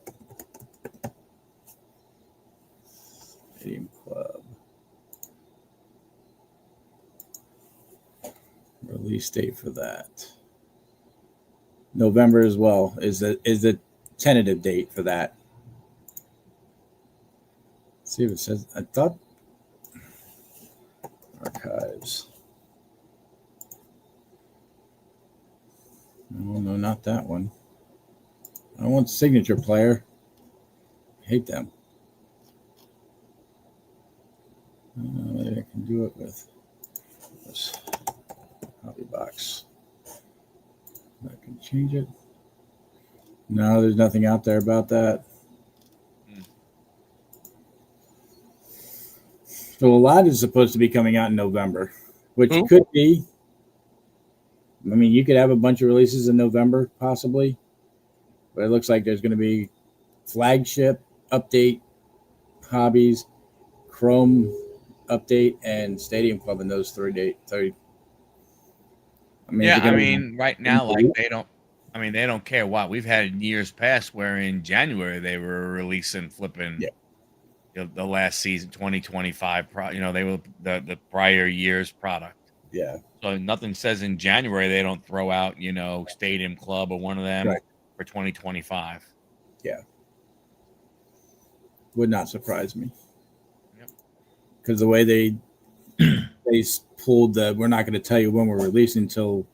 Stadium Club. Release date for that. November as well is the tentative date for that. Let's see if it says. I thought Archives. No, not that one. I want Signature Player. I hate them. Maybe I can do it with this hobby box. I can change it. No, there's nothing out there about that. Hmm. So a lot is supposed to be coming out in November, which Who? could be. I mean, you could have a bunch of releases in November, possibly, but it looks like there's going to be flagship update, hobbies, Chrome update, and Stadium Club in those 3 days. I mean, is Yeah, it I going mean, right to now, like be? they don't. I mean, they don't care what we've had years past where in January they were releasing flipping Yeah, the last season 2025. They were the prior year's product. yeah, So nothing says in January they don't throw out Stadium Club or one of them right. for 2025. Yeah, would not surprise me Yep. because the way they pulled the, we're not going to tell you when we're releasing until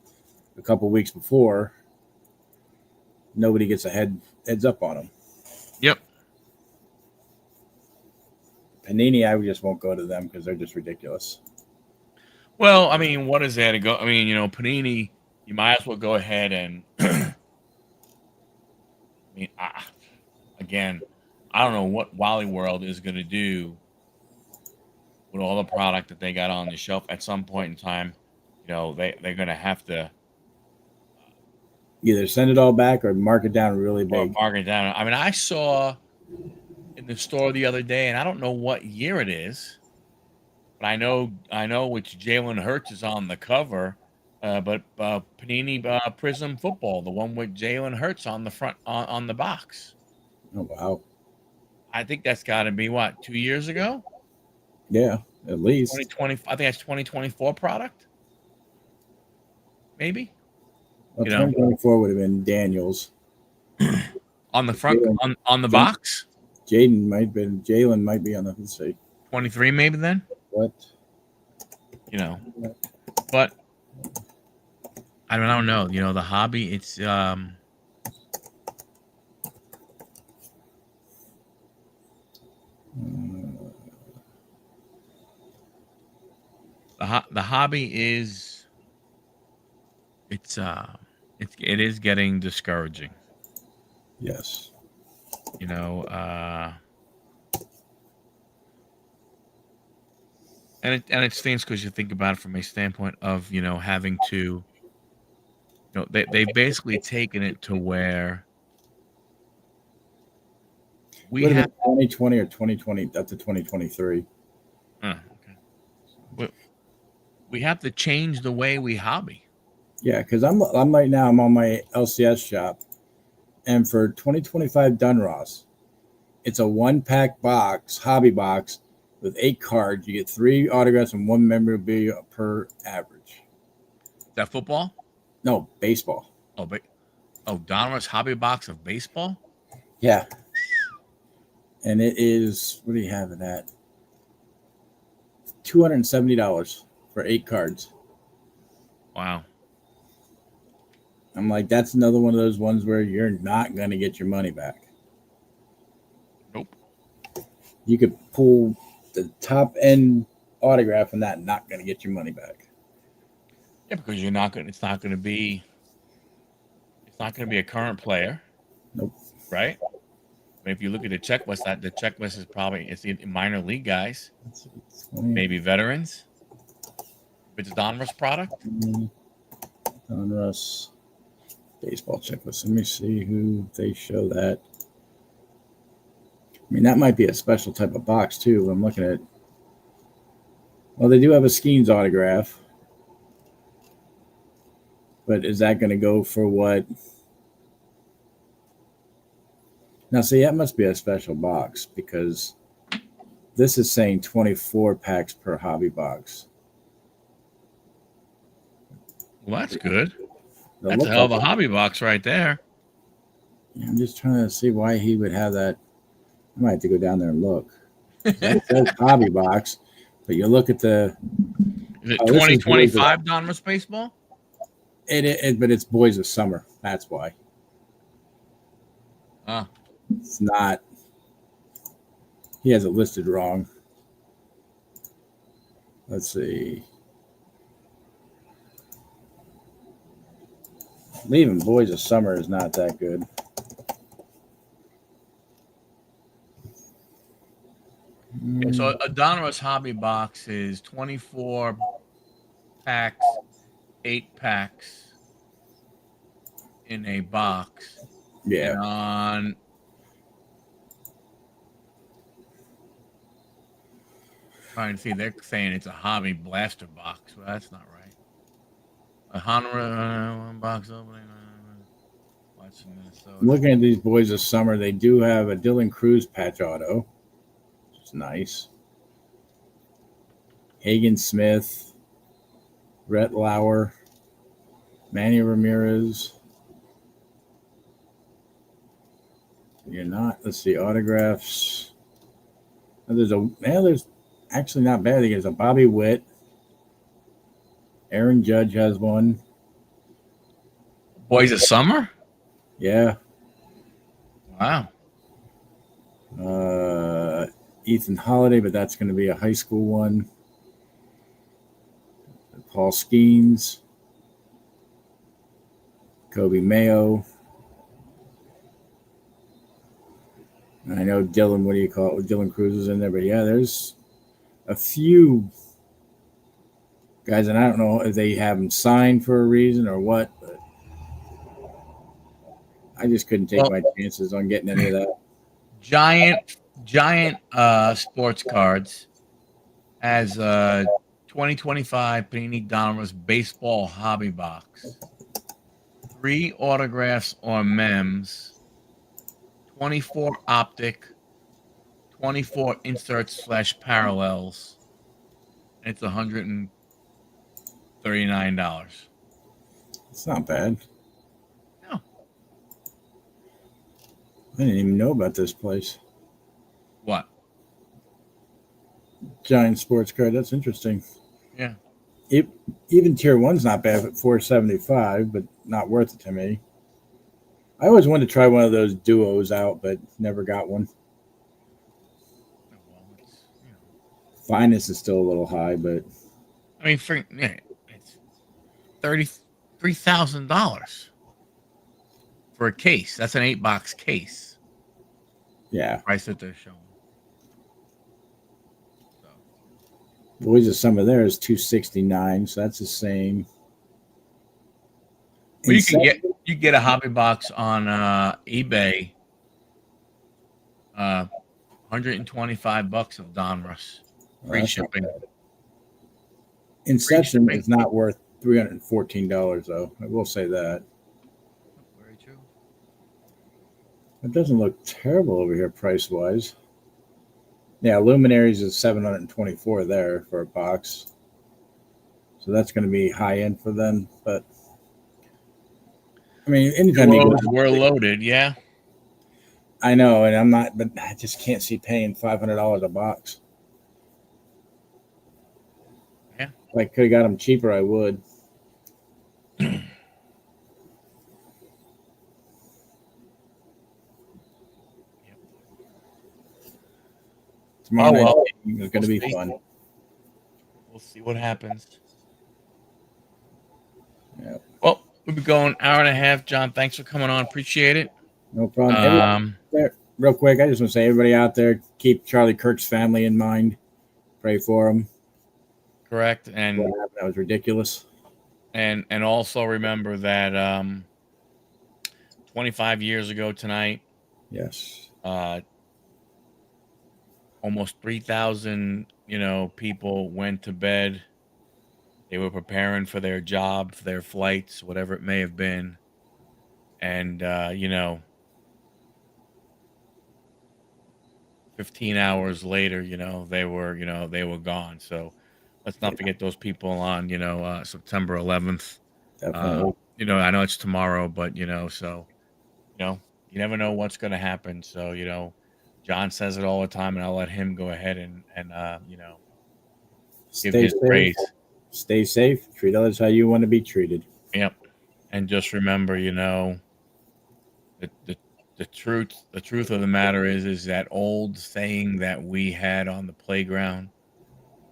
a couple weeks before. Nobody gets a heads up on them. Yep. Panini, I just won't go to them because they're just ridiculous. Well, I mean, what is there to go? I mean, Panini, you might as well go ahead and I mean, again, I don't know what Wally World is going to do with all the product that they got on the shelf at some point in time. They're going to have to Either send it all back or mark it down really or big. bargain down. I mean, I saw in the store the other day, and I don't know what year it is, but I know which Jalen Hurts is on the cover. But Panini Prism Football, the one with Jalen Hurts on the front on the box. Oh wow, I think that's got to be what 2 years ago. yeah, at least. 2020. I think that's 2024 product, maybe. Well, You know, 2024 would have been Daniels. on the front Jalen, on the box. Jalen might be on the. Let's see 23 maybe then. what. You know, but I don't know. The hobby. It's Uh, the hobby is it is getting discouraging. yes. You know, and it stinks because you think about it from a standpoint of having to they've basically taken it to where we Would have have. been 2020 or 2020 up to 2023. Okay. We have to change the way we hobby. Yeah, because I'm right now I'm on my LCS shop, and for 2025 Dunross, it's a 1 pack box, hobby box with 8 cards. You get 3 autographs and 1 memorabilia per average. Is that football? No, baseball. Oh, Donruss hobby box of baseball. Yeah, and it is, what do you have in that? $270 for 8 cards. Wow. I'm like, that's another one of those ones where you're not going to get your money back. Nope. You could pull the top end autograph and that, not going to get your money back. Yeah, because you're not going. It's not going to be. It's not going to be a current player, Nope. right? But if you look at the checklist, the checklist is probably it's the minor league guys, maybe veterans. If it's a Donruss product. Donruss baseball checklist. Let me see who they show that. I mean, that might be a special type of box too. I'm looking at. Well, they do have a Skeens autograph, but is that going to go for what? Now, see, that must be a special box because this is saying 24 packs per hobby box. Well, that's good. It That's a looks hell of like a hobby box right there. I'm just trying to see why he would have that. I might have to go down there and look. That says hobby box, but you look at the. Is it Oh, this is Boys of, 2025 Donruss baseball? but it's Boys of Summer. That's why. Ah, It's not. He has it listed wrong. Let's see. Leaving Boys of Summer is not that good. So a Donruss hobby box is 24 packs, 8 packs in a box, Yeah. and on trying to see, they're saying it's a hobby blaster box. Well, that's not right. A Honora box opening. Watching Minnesota. Looking at these boys this summer, they do have a Dylan Cruz patch auto. It's nice. Hagen Smith, Rhett Lauer, Manny Ramirez. You're not. Let's see autographs. There's actually not bad. There's a Bobby Witt. Aaron Judge has one. Boys of Summer. Yeah. Wow. Ethan Holiday, but that's going to be a high school one. Paul Skeens. Kobe Mayo. I know Dylan, what do you call it? Dylan Cruz is in there, but yeah, there's a few guys, and I don't know if they have them signed for a reason or what, but I just couldn't take my chances on getting any of that. Giant Sports Cards has 2025 Panini Donruss baseball hobby box. 3 autographs or mems. 24 optic. 24 inserts / parallels. And it's $139. It's not bad. No. I didn't even know about this place. What? Giant Sports Card. That's interesting. Yeah. Even tier 1's not bad at $475, but not worth it to me. I always wanted to try one of those duos out, but never got one. Well, Finest is still a little high, but I mean, it's $33,000 for a case. That's an 8-box case. yeah. Price that they're showing. So. Boys of Summer there is $269, so that's the same. Well, you get a hobby box on eBay. $125 of Donruss. Free shipping. Inception is not worth $314 though. I will say that. Very true. It doesn't look terrible over here price wise. Yeah, Luminaries is $724 there for a box. So that's going to be high end for them. But I mean, anytime we're loaded, yeah. I know, and I'm not, but I just can't see paying $500 a box. Yeah. If I could have got them cheaper, I would. Tomorrow night is going to be fun. We'll see what happens. Yeah. Well, we'll be going an hour and a half. John, thanks for coming on. Appreciate it. No problem. Real quick, I just want to say, everybody out there, keep Charlie Kirk's family in mind. Pray for him. Correct. And that was ridiculous. And also remember that 25 years ago tonight. Yes. Almost 3,000, people went to bed. They were preparing for their job, for their flights, whatever it may have been. And 15 hours later, they were gone. So let's not forget those people on, September 11th. Definitely. I know it's tomorrow, but so you never know what's going to happen. So John says it all the time, and I'll let him go ahead and give his praise. Stay safe. Treat others how you want to be treated. Yep. And just remember, the truth of the matter is that old saying that we had on the playground: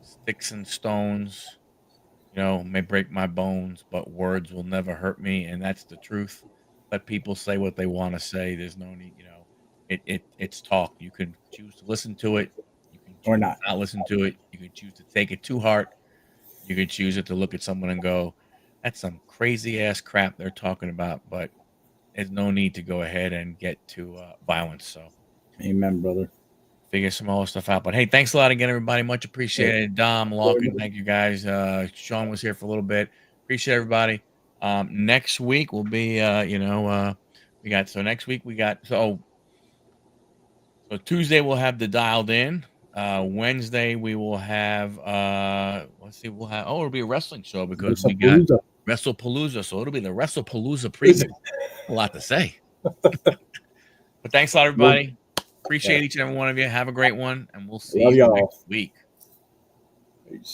sticks and stones, may break my bones, but words will never hurt me. And that's the truth. Let people say what they want to say. There's no need, it's talk. You can choose to listen to it. You can Or choose not. to not listen to it. You can choose to take it to heart. You can choose it to look at someone and go, that's some crazy ass crap they're talking about, but there's no need to go ahead and get to violence. So Amen, brother. figure some more stuff out. But hey, thanks a lot again, everybody. Much appreciated. Dom, Locke, thank you guys. Sean was here for a little bit. Appreciate everybody. Next week will be next week we got so Tuesday we'll have the dialed in. Wednesday we will have it'll be a wrestling show because we got WrestlePalooza. So it'll be the WrestlePalooza preview. A lot to say. But thanks a lot, everybody. Appreciate each and every one of you. Have a great one, and we'll see you next week. Peace.